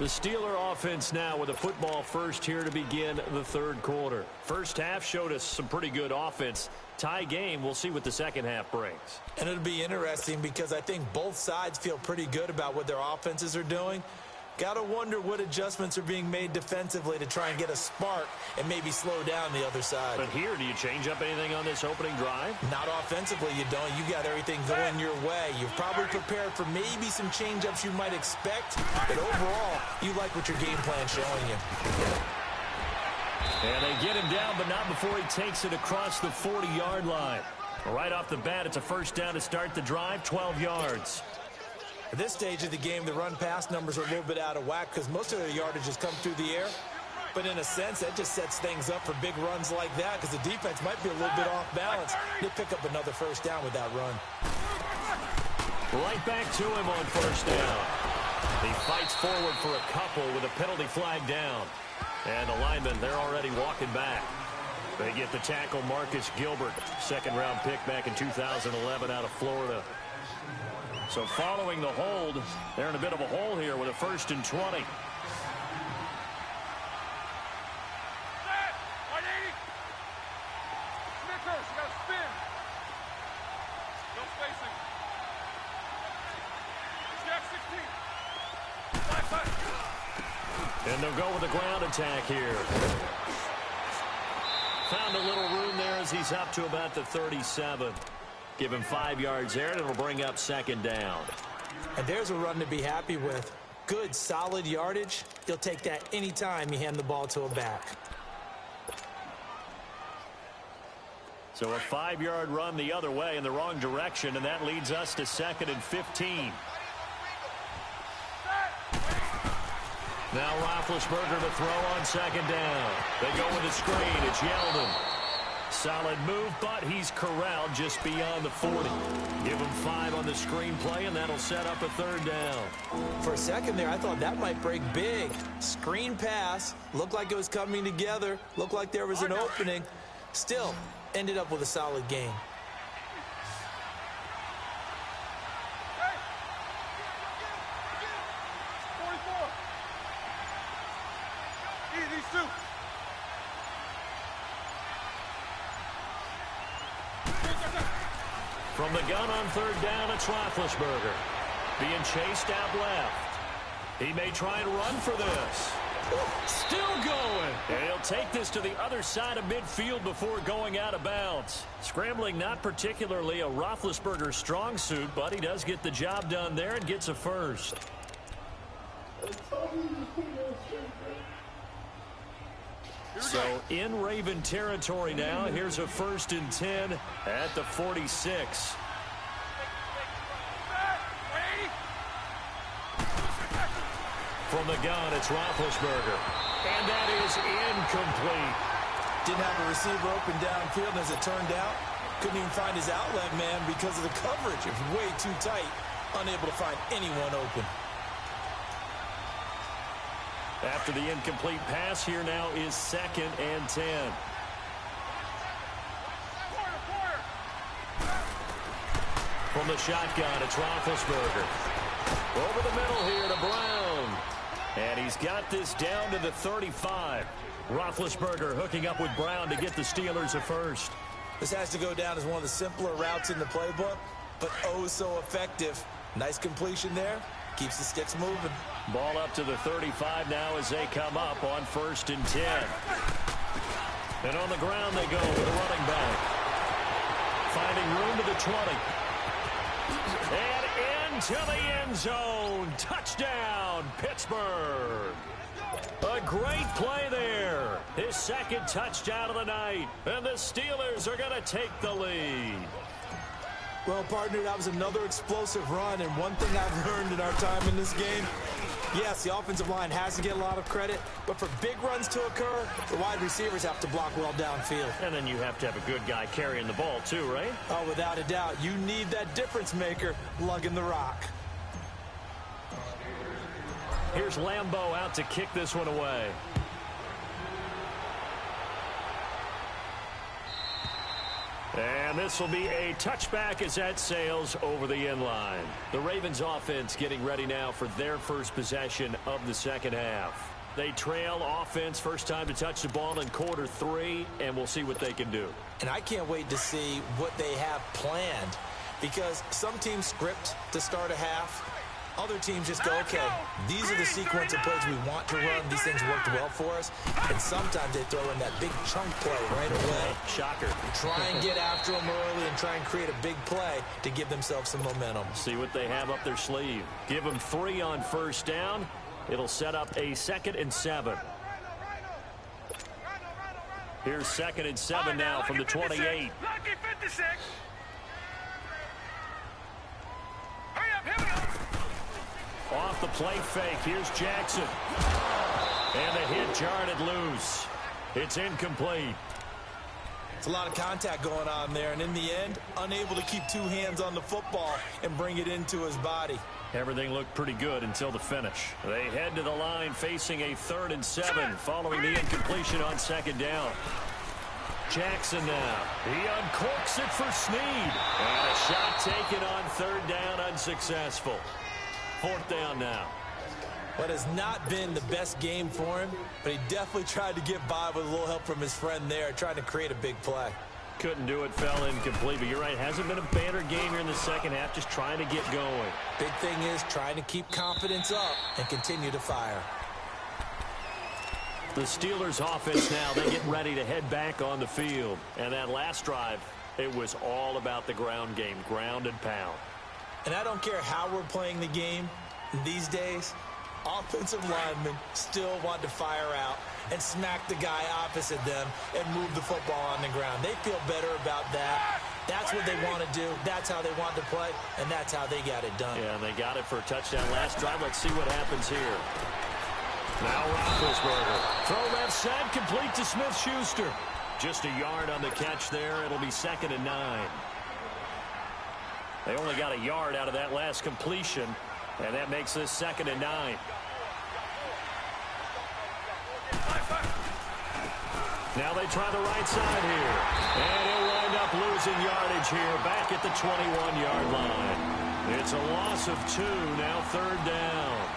Speaker 3: The Steeler offense now with a football first here to begin the third quarter. First half showed us some pretty good offense. Tie game, we'll see what the second half brings.
Speaker 4: And it'll be interesting because I think both sides feel pretty good about what their offenses are doing. Got to wonder what adjustments are being made defensively to try and get a spark and maybe slow down the other side.
Speaker 3: But here, do you change up anything on this opening drive?
Speaker 4: Not offensively, you don't. You got everything going your way. You're probably prepared for maybe some change-ups you might expect, but overall, you like what your game plan's showing you.
Speaker 3: And they get him down, but not before he takes it across the 40-yard line. Right off the bat, it's a first down to start the drive, 12 yards.
Speaker 4: At this stage of the game, the run-pass numbers are a little bit out of whack because most of their yardage has come through the air. But in a sense, that just sets things up for big runs like that because the defense might be a little bit off balance. They'll pick up another first down with that run.
Speaker 3: Right back to him on first down. He fights forward for a couple with a penalty flag down. And the linemen, they're already walking back. They get the tackle, Marcus Gilbert, second-round pick back in 2011 out of Florida. So following the hold, they're in a bit of a hole here with a 1st and 20. And they'll go with the ground attack here. Found a little room there as he's up to about the 37. Give him 5 yards there, and it'll bring up second down.
Speaker 4: And there's a run to be happy with. Good, solid yardage. You'll take that anytime you hand the ball to a back.
Speaker 3: So a 5-yard run the other way in the wrong direction, and that leads us to 2nd and 15. Now Roethlisberger to throw on second down. They go with a screen. It's Yeldon. Solid move, but he's corralled just beyond the 40. Give him 5 on the screen play, and that'll set up a 3rd down.
Speaker 4: For a second there, I thought that might break big. Screen pass. Looked like it was coming together. Looked like there was an opening. Still, ended up with a solid game.
Speaker 3: From the gun on 3rd down, it's Roethlisberger. Being chased out left. He may try and run for this. Still going. And he'll take this to the other side of midfield before going out of bounds. Scrambling not particularly a Roethlisberger strong suit, but he does get the job done there and gets a first. So in Raven territory now. Here's a 1st and 10 at the 46. From the gun, it's Roethlisberger. And that is incomplete.
Speaker 4: Didn't have a receiver open downfield, as it turned out. Couldn't even find his outlet man because of the coverage. It was way too tight. Unable to find anyone open.
Speaker 3: After the incomplete pass, here now is 2nd and 10. From the shotgun, it's Roethlisberger. Over the middle here to Brown. And he's got this down to the 35. Roethlisberger hooking up with Brown to get the Steelers a first.
Speaker 4: This has to go down as one of the simpler routes in the playbook, but oh so effective. Nice completion there. Keeps the sticks moving.
Speaker 3: Ball up to the 35 now as they come up on 1st and 10. And on the ground they go with a running back. Finding room to the 20. And into the end zone. Touchdown, Pittsburgh. A great play there. His 2nd touchdown of the night. And the Steelers are going to take the lead.
Speaker 4: Well, partner, that was another explosive run, and one thing I've learned in our time in this game, yes, the offensive line has to get a lot of credit, but for big runs to occur, the wide receivers have to block well downfield.
Speaker 3: And then you have to have a good guy carrying the ball too, right?
Speaker 4: Oh, without a doubt. You need that difference maker lugging the rock.
Speaker 3: Here's Lambeau out to kick this one away. And this will be a touchback as that sails over the end line. The Ravens offense getting ready now for their first possession of the second half. They trail offense, first time to touch the ball in quarter 3, and we'll see what they can do.
Speaker 4: And I can't wait to see what they have planned, because some teams script to start a half. Other teams just go, okay, these are the sequence of plays we want to run. These things worked well for us. And sometimes they throw in that big chunk play right away.
Speaker 3: Shocker.
Speaker 4: Try and get after them early and try and create a big play to give themselves some momentum.
Speaker 3: See what they have up their sleeve. Give them 3 on first down. It'll set up a 2nd and 7. Here's 2nd and 7 now from the 28.
Speaker 5: Lucky 56. Hurry up, here we go.
Speaker 3: Off the play fake, here's Jackson. And the hit jarred loose. It's incomplete.
Speaker 4: It's a lot of contact going on there, and in the end, unable to keep 2 hands on the football and bring it into his body.
Speaker 3: Everything looked pretty good until the finish. They head to the line facing a 3rd and 7 following the incompletion on 2nd down. Jackson now. He uncorks it for Snead. And a shot taken on 3rd down, unsuccessful. 4th down now.
Speaker 4: What has not been the best game for him, but he definitely tried to get by with a little help from his friend there, trying to create a big play.
Speaker 3: Couldn't do it, fell incomplete, but you're right, hasn't been a banner game here in the second half, just trying to get going.
Speaker 4: Big thing is trying to keep confidence up and continue to fire.
Speaker 3: The Steelers offense now, they get ready to head back on the field. And that last drive, it was all about the ground game, ground and pound.
Speaker 4: And I don't care how we're playing the game these days, offensive linemen still want to fire out and smack the guy opposite them and move the football on the ground. They feel better about that. That's what they want to do. That's how they want to play, and that's how they got it done.
Speaker 3: Yeah, and they got it for a touchdown last drive. Let's see what happens here. Now Roethlisberger. Throw left side, complete to Smith-Schuster. Just a yard on the catch there. It'll be 2nd and 9. They only got a yard out of that last completion, and that makes this 2nd and 9. Now they try the right side here. And he'll wind up losing yardage here back at the 21-yard line. It's a loss of 2, now 3rd down.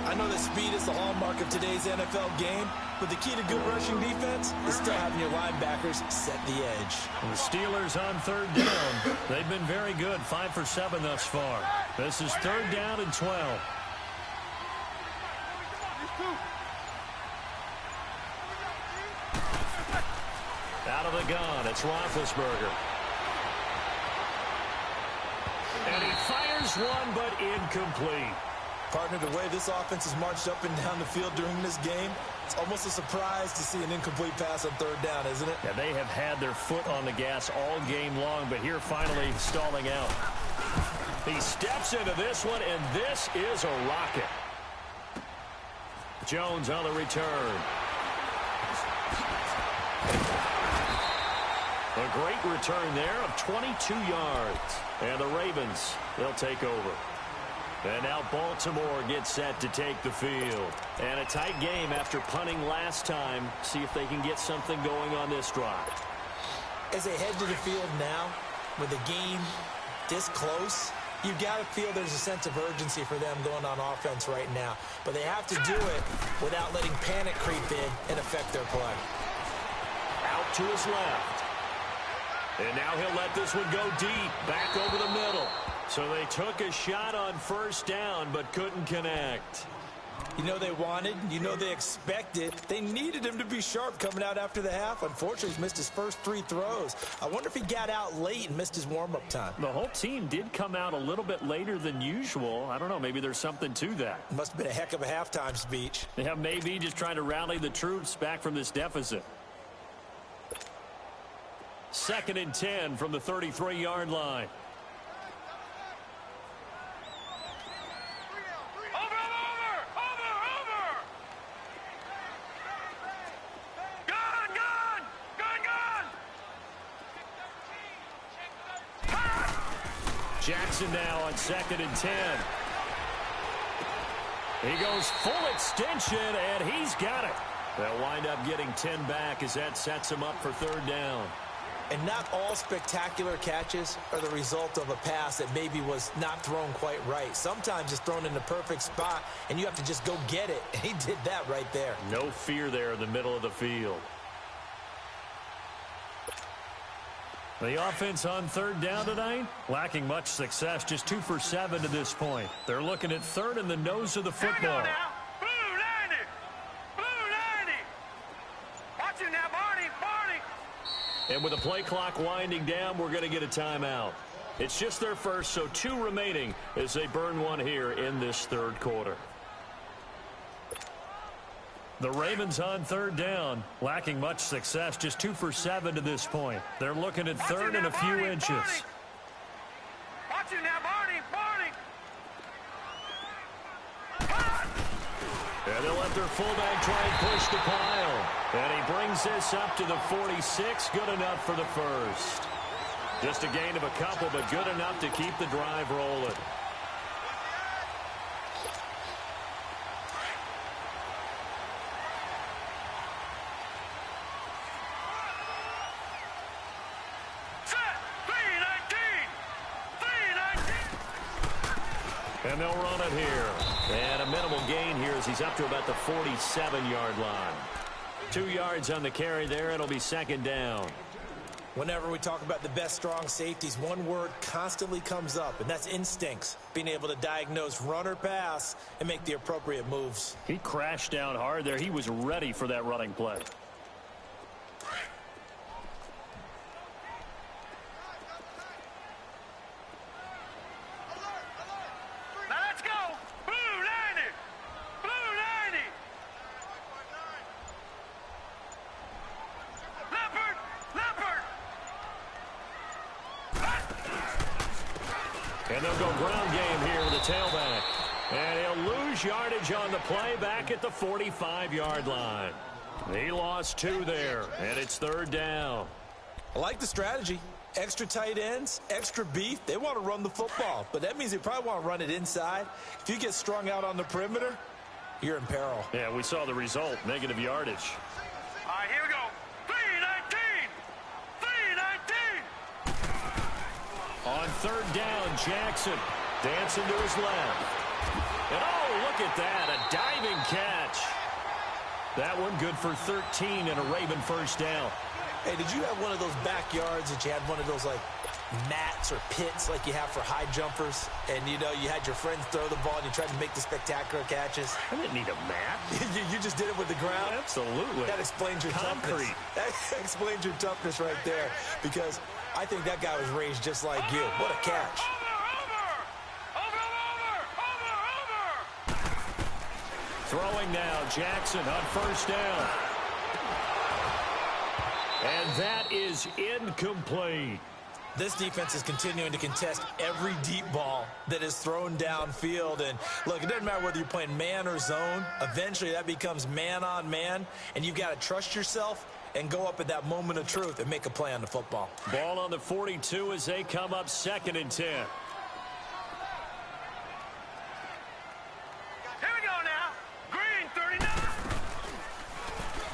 Speaker 4: I know that speed is the hallmark of today's NFL game, but the key to good rushing defense is still having your linebackers set the edge.
Speaker 3: And the Steelers on 3rd down. They've been very good, 5 for 7 thus far. This is 3rd down and 12. gone. It's Roethlisberger. And he fires one, but incomplete.
Speaker 4: Partner, the way this offense has marched up and down the field during this game, it's almost a surprise to see an incomplete pass on third down, isn't it?
Speaker 3: Yeah, they have had their foot on the gas all game long, but here finally stalling out. He steps into this one, and this is a rocket. Jones on the return. A great return there of 22 yards. And the Ravens, they'll take over. And now Baltimore gets set to take the field. And a tight game after punting last time. See if they can get something going on this drive.
Speaker 4: As they head to the field now, with the game this close, you've got to feel there's a sense of urgency for them going on offense right now. But they have to do it without letting panic creep in and affect their play.
Speaker 3: Out to his left. And now he'll let this one go deep, back over the middle. So they took a shot on first down, but couldn't connect.
Speaker 4: You know they wanted, you know they expected. They needed him to be sharp coming out after the half. Unfortunately, he's missed his first 3 throws. I wonder if he got out late and missed his warm-up time.
Speaker 3: The whole team did come out a little bit later than usual. I don't know, maybe there's something to that.
Speaker 4: Must have been a heck of a halftime speech.
Speaker 3: Yeah, maybe just trying to rally the troops back from this deficit. 2nd and 10 from the 33-yard line. Jackson now on 2nd and 10. He goes full extension, and he's got it. They'll wind up getting 10 back as that sets him up for third down.
Speaker 4: And not all spectacular catches are the result of a pass that maybe was not thrown quite right. Sometimes it's thrown in the perfect spot, and you have to just go get it. And he did that right there.
Speaker 3: No fear there in the middle of the field. The offense on third down tonight, lacking much success, just 2 for 7 to this point. They're looking at third in the nose of the football.
Speaker 5: Blue 90! Blue 90! Watch him now, Barney!
Speaker 3: And with the play clock winding down, we're going to get a timeout. It's just their first, so 2 remaining as they burn one here in this third quarter. The Ravens on third down, lacking much success, just 2 for 7 to this point. They're looking at third and a few inches.
Speaker 5: Watch him now, Barney!
Speaker 3: And they'll let their fullback try and push the pile. And he brings this up to the 46. Good enough for the first. Just a gain of a couple, but good enough to keep the drive rolling. And they'll run it here. And a minimal gain here as he's up to about the 47-yard line. 2 yards on the carry there. It'll be 2nd down.
Speaker 4: Whenever we talk about the best strong safeties, one word constantly comes up, and that's instincts. Being able to diagnose run or pass and make the appropriate moves.
Speaker 3: He crashed down hard there. He was ready for that running play. And they'll go ground game here with a tailback. And he'll lose yardage on the play back at the 45-yard line. He lost 2 there, and it's third down.
Speaker 4: I like the strategy. Extra tight ends, extra beef. They want to run the football, but that means they probably want to run it inside. If you get strung out on the perimeter, you're in peril.
Speaker 3: Yeah, we saw the result, negative yardage.
Speaker 5: All right, here we go. 3-19! 3-19!
Speaker 3: On third down, Jackson dancing to his left. And oh, look at that, a diving catch. That one good for 13 and a Raven first down.
Speaker 4: Hey, did you have one of those backyards that you had one of those, like, mats or pits like you have for high jumpers, and, you know, you had your friends throw the ball and you tried to make the spectacular catches?
Speaker 3: I didn't need a mat.
Speaker 4: You just did it with the ground?
Speaker 3: Absolutely.
Speaker 4: That explains your toughness. That explains your toughness right there, because I think that guy was raised just like you. What a catch.
Speaker 3: Throwing now, Jackson on first down. And that is incomplete.
Speaker 4: This defense is continuing to contest every deep ball that is thrown downfield. And, look, it doesn't matter whether you're playing man or zone. Eventually, that becomes man on man, and you've got to trust yourself and go up at that moment of truth and make a play on the football.
Speaker 3: Ball on the 42 as they come up 2nd and 10.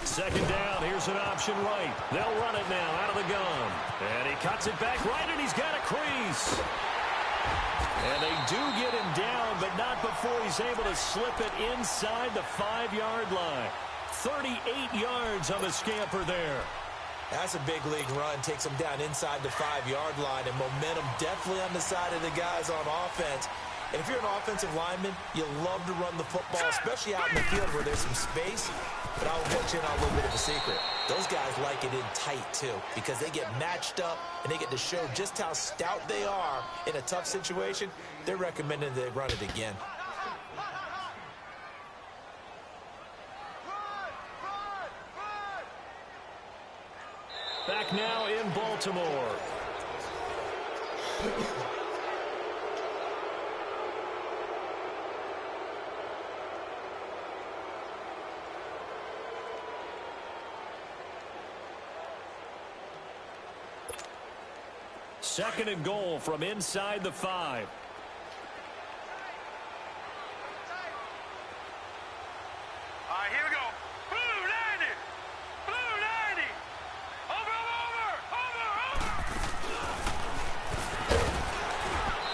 Speaker 3: Second down, here's an option right. They'll run it now out of the gun. And he cuts it back right, and he's got a crease. And they do get him down, but not before he's able to slip it inside the 5-yard line. 38 yards on the scamper there.
Speaker 4: That's a big league run. Takes him down inside the 5-yard line, and momentum definitely on the side of the guys on offense. And if you're an offensive lineman, you love to run the football, especially out in the field where there's some space. But I'll let you in on a little bit of a secret. Those guys like it in tight, too, because they get matched up and they get to show just how stout they are in a tough situation. They're recommending they run it again.
Speaker 3: Back now in Baltimore. Second and goal from inside the 5.
Speaker 5: All right, here we go. Blue 90. Blue 90. Over.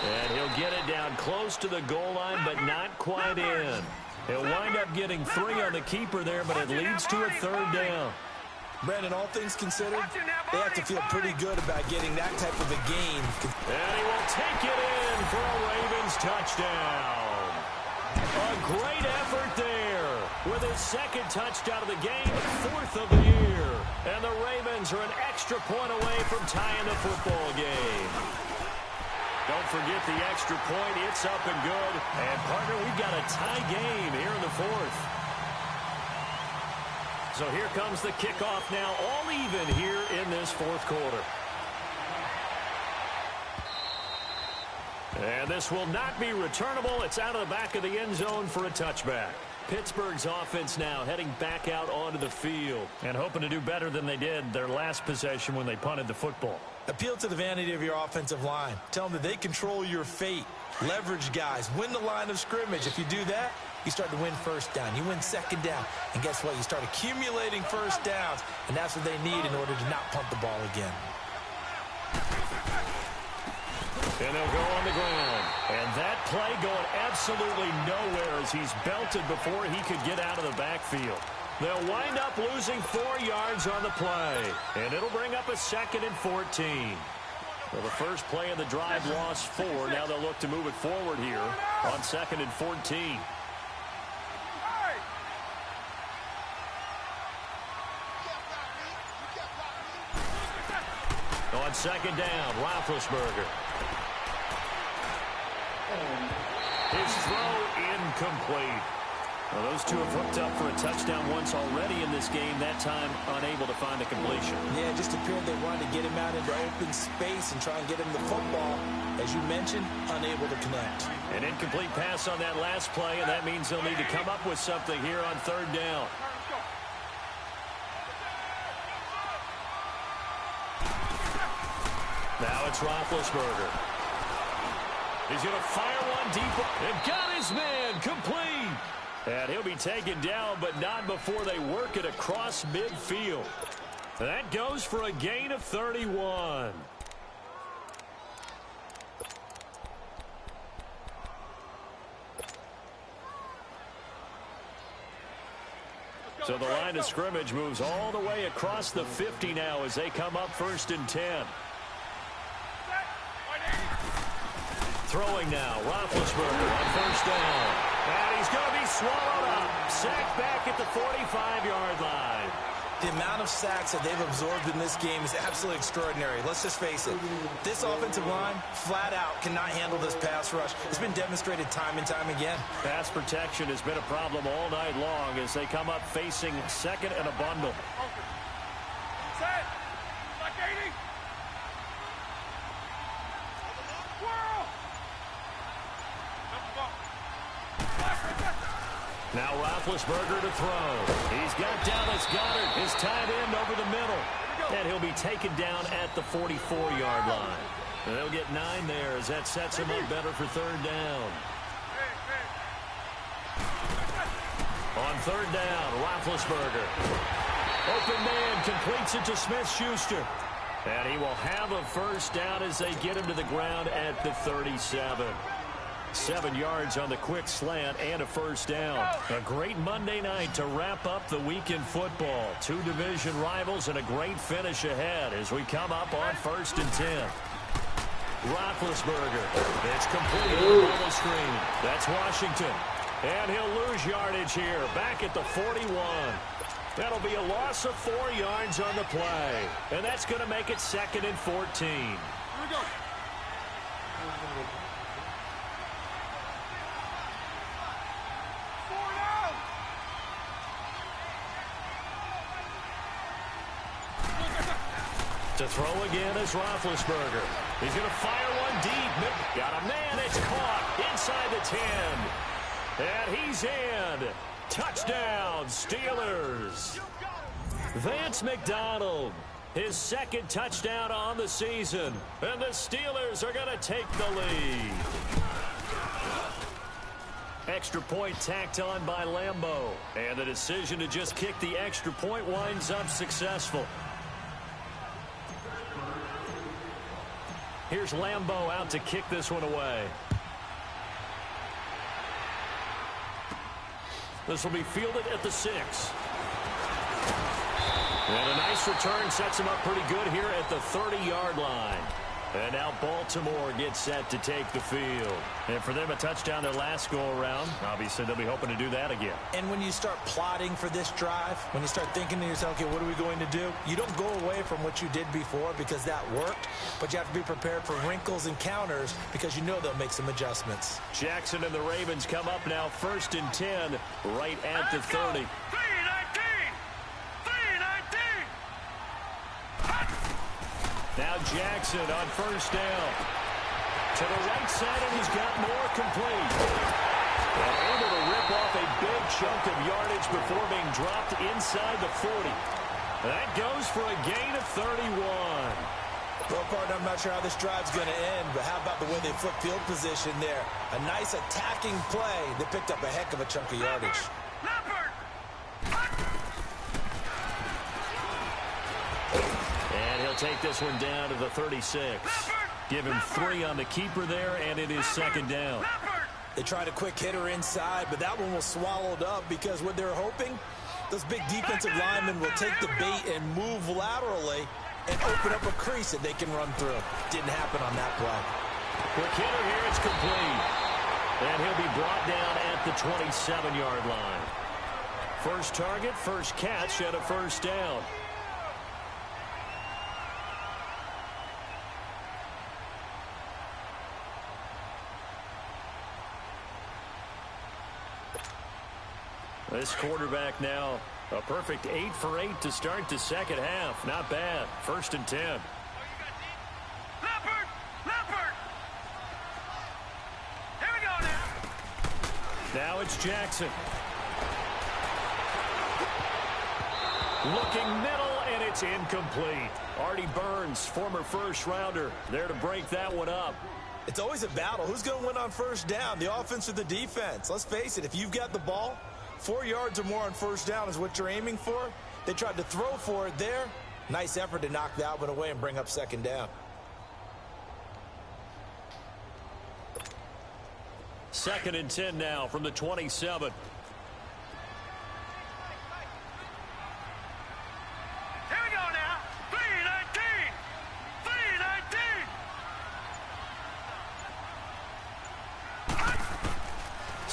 Speaker 3: And he'll get it down close to the goal line, but not quite in. He'll wind up getting 3 on the keeper there, but it leads to a 3rd down.
Speaker 4: Brandon, all things considered, they have to feel pretty good about getting that type of a gain.
Speaker 3: And he will take it in for a Ravens touchdown. A great effort there with his 2nd touchdown of the game, 4th of the year. And the Ravens are an extra point away from tying the football game. Don't forget the extra point. It's up and good. And, partner, we've got a tie game here in the 4th. So here comes the kickoff now, all even here in this 4th quarter. And this will not be returnable. It's out of the back of the end zone for a touchback. Pittsburgh's offense now heading back out onto the field and hoping to do better than they did their last possession when they punted the football.
Speaker 4: Appeal to the vanity of your offensive line. Tell them that they control your fate. Leverage guys. Win the line of scrimmage. If you do that, you start to win 1st down. You win 2nd down. And guess what? You start accumulating 1st downs. And that's what they need in order to not punt the ball again.
Speaker 3: And they'll go on the ground. And that play going absolutely nowhere as he's belted before he could get out of the backfield. They'll wind up losing 4 yards on the play. And it'll bring up a 2nd and 14. Well, the first play of the drive lost 4. Now they'll look to move it forward here on 2nd and 14. On 2nd down, Roethlisberger. His throw incomplete. Well, those two have hooked up for a touchdown once already in this game, that time unable to find the completion.
Speaker 4: Yeah, it just appeared they wanted to get him out into open space and try and get him the football. As you mentioned, unable to connect.
Speaker 3: An incomplete pass on that last play, and that means they'll need to come up with something here on 3rd down. Now it's Roethlisberger. He's going to fire one deep and got his man complete. And he'll be taken down, but not before they work it across midfield. That goes for a gain of 31. So the line of scrimmage moves all the way across the 50 now as they come up 1st and 10. Throwing now, Roethlisberger on first down. And he's going to be swallowed up. Sacked back at the 45-yard line.
Speaker 4: The amount of sacks that they've absorbed in this game is absolutely extraordinary. Let's just face it. This offensive line, flat out, cannot handle this pass rush. It's been demonstrated time and time again.
Speaker 3: Pass protection has been a problem all night long as they come up facing second and a bundle.
Speaker 5: Set. Like 80. Whirl.
Speaker 3: Now Roethlisberger to throw. He's got Dallas Goedert, his tight end, over the middle. And he'll be taken down at the 44-yard line. And they'll get 9 there as that sets him up better for third down. On third down, Roethlisberger. Open man completes it to Smith-Schuster. And he will have a first down as they get him to the ground at the 37. 7 yards on the quick slant and a first down. A great Monday night to wrap up the week in football. 2 division rivals and a great finish ahead as we come up on 1st and 10. Roethlisberger. It's complete on the screen. That's Washington. And he'll lose yardage here. Back at the 41. That'll be a loss of 4 yards on the play. And that's going to make it 2nd and 14.
Speaker 5: Here we go.
Speaker 3: To throw again is Roethlisberger. He's going to fire one deep. Got a man. It's caught inside the 10. And he's in. Touchdown, Steelers. Vance McDonald, his 2nd touchdown on the season. And the Steelers are going to take the lead. Extra point tacked on by Lambeau. And the decision to just kick the extra point winds up successful. Here's Lambeau out to kick this one away. This will be fielded at the 6. And a nice return sets him up pretty good here at the 30-yard line. And now Baltimore gets set to take the field. And for them, a touchdown their last go-around. Obviously, they'll be hoping to do that again.
Speaker 4: And when you start plotting for this drive, when you start thinking to yourself, okay, what are we going to do? You don't go away from what you did before because that worked, but you have to be prepared for wrinkles and counters because you know they'll make some adjustments.
Speaker 3: Jackson and the Ravens come up now 1st and 10 right at the 30.
Speaker 5: 3-19. 3-19.
Speaker 3: Now Jackson on first down. To the right side, and he's got more complete. And able to rip off a big chunk of yardage before being dropped inside the 40. That goes for a gain of 31.
Speaker 4: Well, partner, I'm not sure how this drive's going to end, but how about the way they flip field position there? A nice attacking play that picked up a heck of a chunk of yardage.
Speaker 5: Leopard.
Speaker 3: And he'll take this one down to the 36. Give him 3 on the keeper there, and it is 2nd down.
Speaker 4: They tried a quick hitter inside, but that one was swallowed up because what they're hoping, those big defensive linemen will take the bait and move laterally and open up a crease that they can run through. Didn't happen on that play.
Speaker 3: Quick hitter here, it's complete. And he'll be brought down at the 27-yard line. First target, first catch, and a first down. This quarterback now, a perfect 8 for 8 to start the second half. Not bad. 1st and 10.
Speaker 5: Leopard. Leopard. Here we go now.
Speaker 3: Now it's Jackson. Looking middle, and it's incomplete. Artie Burns, former first-rounder, there to break that one up.
Speaker 4: It's always a battle. Who's going to win on first down, the offense or the defense? Let's face it, if you've got the ball, 4 yards or more on first down is what you're aiming for. They tried to throw for it there. Nice effort to knock that one away and bring up 2nd down.
Speaker 3: 2nd and 10 now from the 27.
Speaker 5: Here we go now. 3-19. 3-19.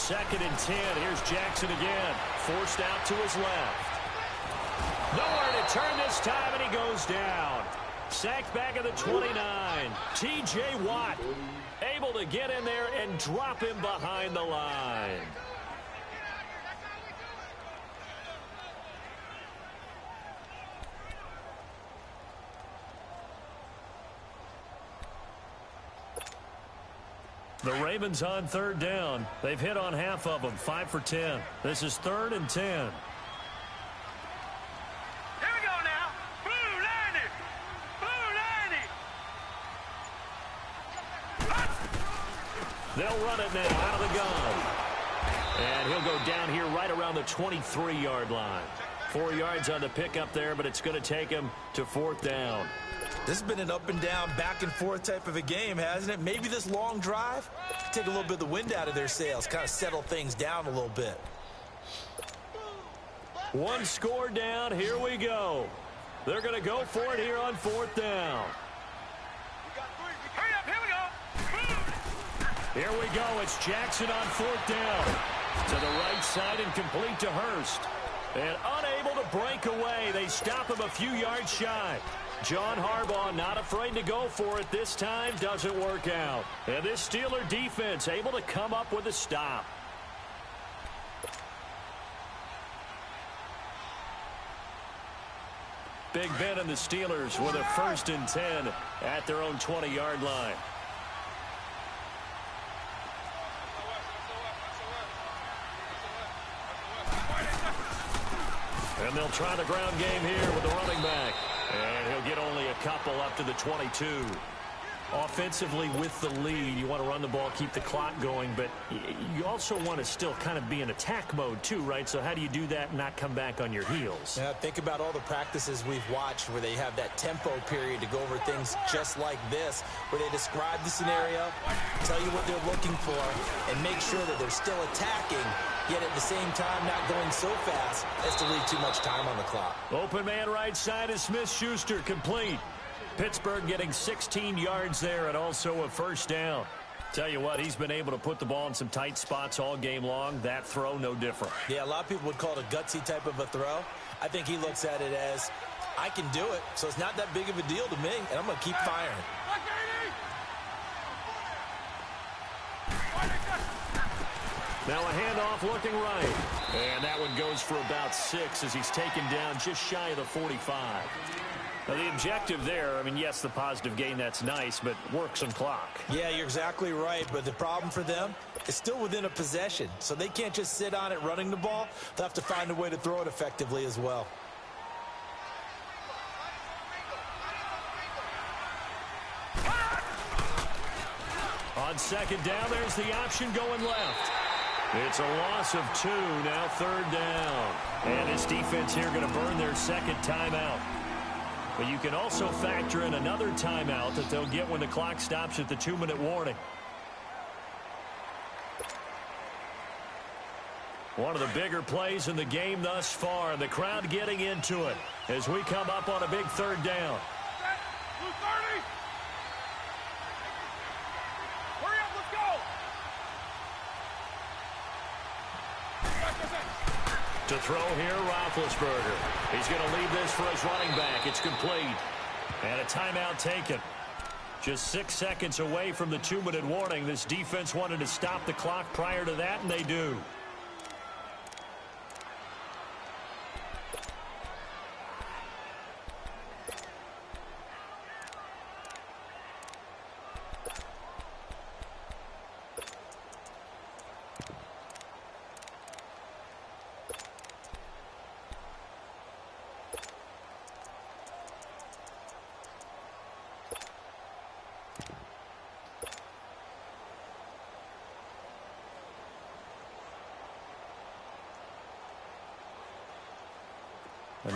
Speaker 3: 2nd and 10. Here's Jackson again. Forced out to his left. Nowhere to turn this time, and he goes down. Sacked back at the 29. T.J. Watt able to get in there and drop him behind the line. The Ravens on 3rd down. They've hit on half of them, 5 for 10. This is 3rd and 10.
Speaker 5: Here we go now. Blue 90. Blue 90.
Speaker 3: They'll run it now out of the gun. And he'll go down here right around the 23-yard line. 4 yards on the pickup there, but it's going to take him to 4th down.
Speaker 4: This has been an up and down, back and forth type of a game, hasn't it? Maybe this long drive, take a little bit of the wind out of their sails, kind of settle things down a little bit.
Speaker 3: 1 score down. Here we go. They're going to go for it here on 4th down.
Speaker 5: Hurry up, here we go.
Speaker 3: Here we go. It's Jackson on 4th down. To the right side and complete to Hurst. And unable to break away. They stop him a few yards shy. John Harbaugh not afraid to go for it this time. Doesn't work out. And this Steeler defense able to come up with a stop. Big Ben and the Steelers with a 1st and 10 at their own 20-yard line. And they'll try the ground game here with the running back. And he'll get only a couple up to the 22. Offensively with the lead, you want to run the ball, keep the clock going, but you also want to still kind of be in attack mode too, right? So how do you do that and not come back on your heels?
Speaker 4: Yeah, think about all the practices we've watched where they have that tempo period to go over things just like this, where they describe the scenario, tell you what they're looking for, and make sure that they're still attacking, yet at the same time not going so fast as to leave too much time on the clock.
Speaker 3: Open man right side is Smith-Schuster, complete. Pittsburgh getting 16 yards there and also a 1st down. Tell you what, he's been able to put the ball in some tight spots all game long. That throw, no different.
Speaker 4: Yeah, a lot of people would call it a gutsy type of a throw. I think he looks at it as, I can do it, so it's not that big of a deal to me, and I'm going to keep firing.
Speaker 3: Now a handoff looking right. And that one goes for about 6 as he's taken down just shy of the 45. Now the objective there, I mean, yes, the positive gain, that's nice, but work some clock.
Speaker 4: Yeah, you're exactly right, but the problem for them is still within a possession, so they can't just sit on it running the ball. They'll have to find a way to throw it effectively as well.
Speaker 3: On 2nd down, there's the option going left. It's a loss of 2, now 3rd down. And this defense here going to burn their 2nd timeout. But you can also factor in another timeout that they'll get when the clock stops at the 2-minute warning. One of the bigger plays in the game thus far, and the crowd getting into it as we come up on a big 3rd down.
Speaker 5: Hurry up, let's go.
Speaker 3: To throw here, Roethlisberger. He's going to leave this for his running back. It's complete. And a timeout taken. Just 6 seconds away from the 2-minute warning. This defense wanted to stop the clock prior to that, and they do.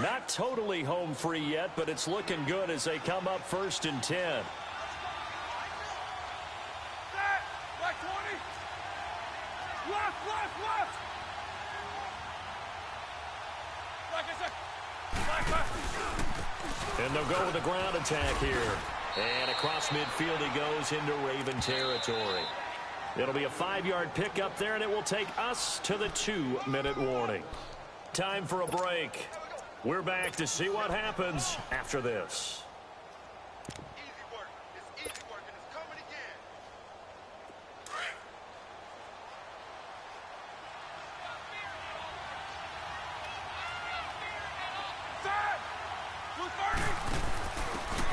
Speaker 3: Not totally home free yet, but it's looking good as they come up 1st and 10.
Speaker 5: Set. Back 20. Left. Like I said.
Speaker 3: And they'll go with a ground attack here. And across midfield he goes into Raven territory. It'll be a 5-yard pickup there, and it will take us to the 2-minute warning. Time for a break. We're back to see what happens after this.
Speaker 5: Easy work. It's easy work, and it's coming again.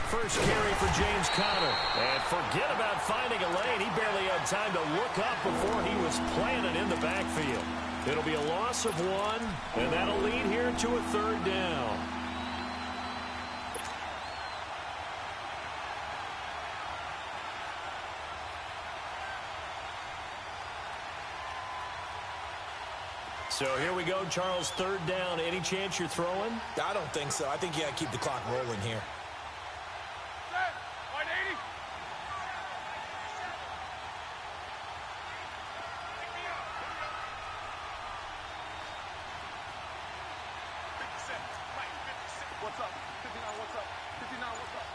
Speaker 3: First carry for James Conner. And forget about finding a lane. He barely had time to look up before he was planted in the backfield. It'll be a loss of 1, and that'll lead here to a 3rd down. So here we go, Charles, 3rd down. Any chance you're throwing?
Speaker 4: I don't think so. I think you got to keep the clock rolling here.
Speaker 5: Set. 180. What's up? 59, what's up? 59, what's up?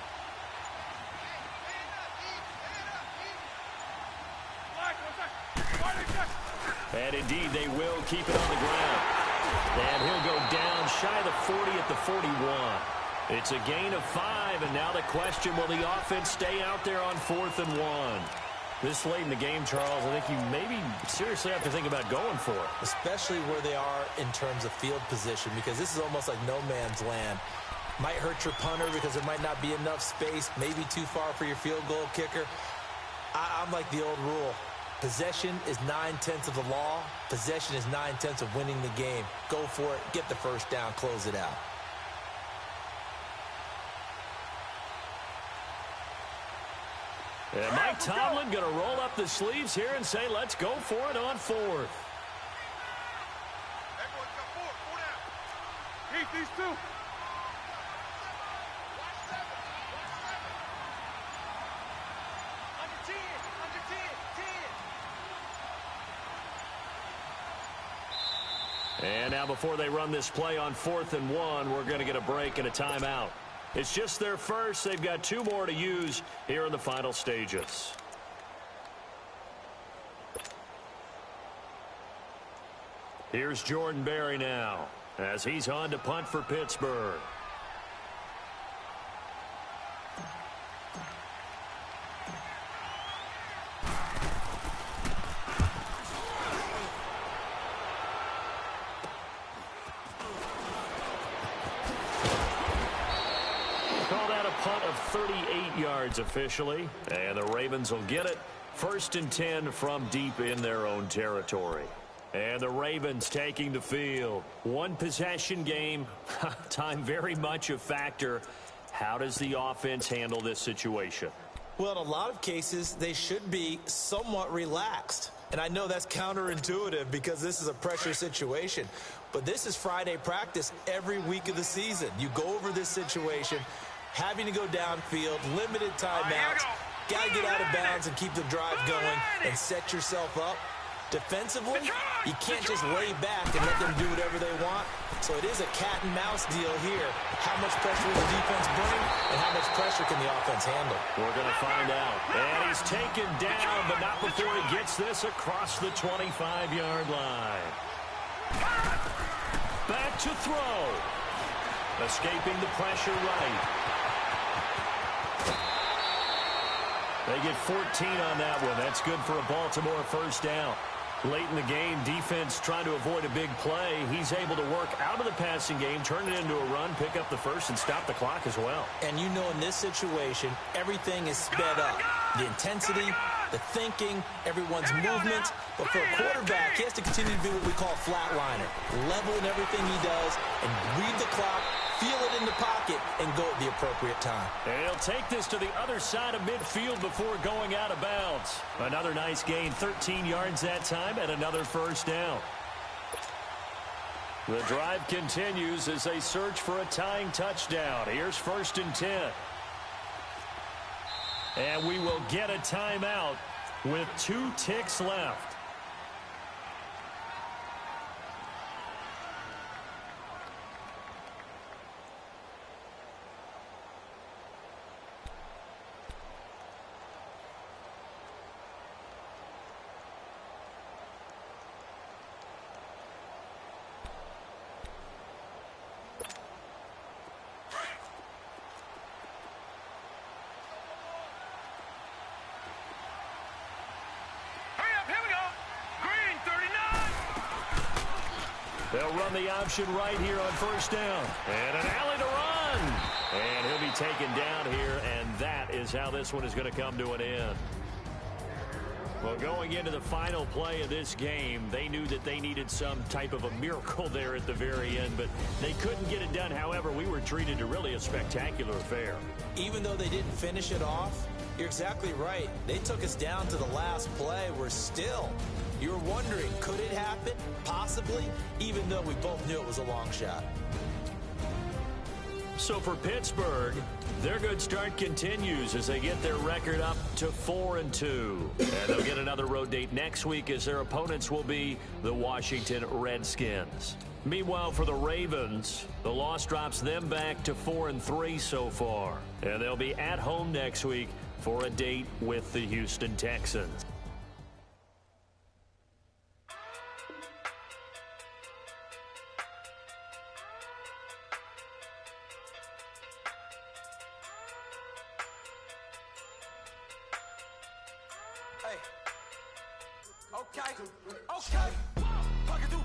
Speaker 5: Black, what's up?
Speaker 3: And indeed, they will keep it on the ground. And he'll go down shy of the 40 at the 41. It's a gain of 5, and now the question, will the offense stay out there on 4th and 1? This late in the game, Charles, I think you maybe seriously have to think about going for it.
Speaker 4: Especially where they are in terms of field position, because this is almost like no man's land. Might hurt your punter because there might not be enough space, maybe too far for your field goal kicker. I'm like the old rule. Possession is 9/10 of the law. Possession is 9/10 of winning the game. Go for it. Get the first down. Close it out.
Speaker 3: And Mike Tomlin going to roll up the sleeves here and say, let's go for it on 4th.
Speaker 5: Everyone's got 4 down. Heat these 2.
Speaker 3: And now before they run this play on 4th and 1, we're going to get a break and a timeout. It's just their first. They've got 2 more to use here in the final stages. Here's Jordan Berry now as he's on to punt for Pittsburgh. Punt of 38 yards officially, and the Ravens will get it. 1st and 10 from deep in their own territory. And the Ravens taking the field. 1 possession game. Time very much a factor. How does the offense handle this situation?
Speaker 4: Well, in a lot of cases, they should be somewhat relaxed. And I know that's counterintuitive because this is a pressure situation. But this is Friday practice every week of the season. You go over this situation, having to go downfield, limited timeouts, got to get out of bounds and keep the drive going and set yourself up. Defensively, you can't just lay back and let them do whatever they want. So it is a cat and mouse deal here. How much pressure will the defense bring and how much pressure can the offense handle?
Speaker 3: We're going to find out. And he's taken down, but not before he gets this across the 25-yard line. Back to throw. Escaping the pressure right. They get 14 on that one. That's good for a Baltimore first down. Late in the game, defense trying to avoid a big play. He's able to work out of the passing game, turn it into a run, pick up the first, and stop the clock as well.
Speaker 4: And you know in this situation, everything is sped up. The intensity, the thinking, everyone's movement. But for a quarterback, he has to continue to be what we call a flatliner. Level in everything he does and read the clock, feel it in the pocket, and go at the appropriate time.
Speaker 3: And he'll take this to the other side of midfield before going out of bounds. Another nice gain, 13 yards that time, and another first down. The drive continues as they search for a tying touchdown. Here's 1st and 10. And we will get a timeout with 2 ticks left. They'll run the option right here on first down. And an alley to run. And he'll be taken down here, and that is how this one is going to come to an end. Well, going into the final play of this game, they knew that they needed some type of a miracle there at the very end, but they couldn't get it done. However, we were treated to really a spectacular affair.
Speaker 4: Even though they didn't finish it off, you're exactly right. They took us down to the last play. We're still, you're wondering, could it happen? Possibly, even though we both knew it was a long shot.
Speaker 3: So for Pittsburgh, their good start continues as they get their record up to 4-2. And they'll get another road date next week as their opponents will be the Washington Redskins. Meanwhile, for the Ravens, the loss drops them back to 4-3 so far. And they'll be at home next week for a date with the Houston Texans.
Speaker 5: Okay. Pocket through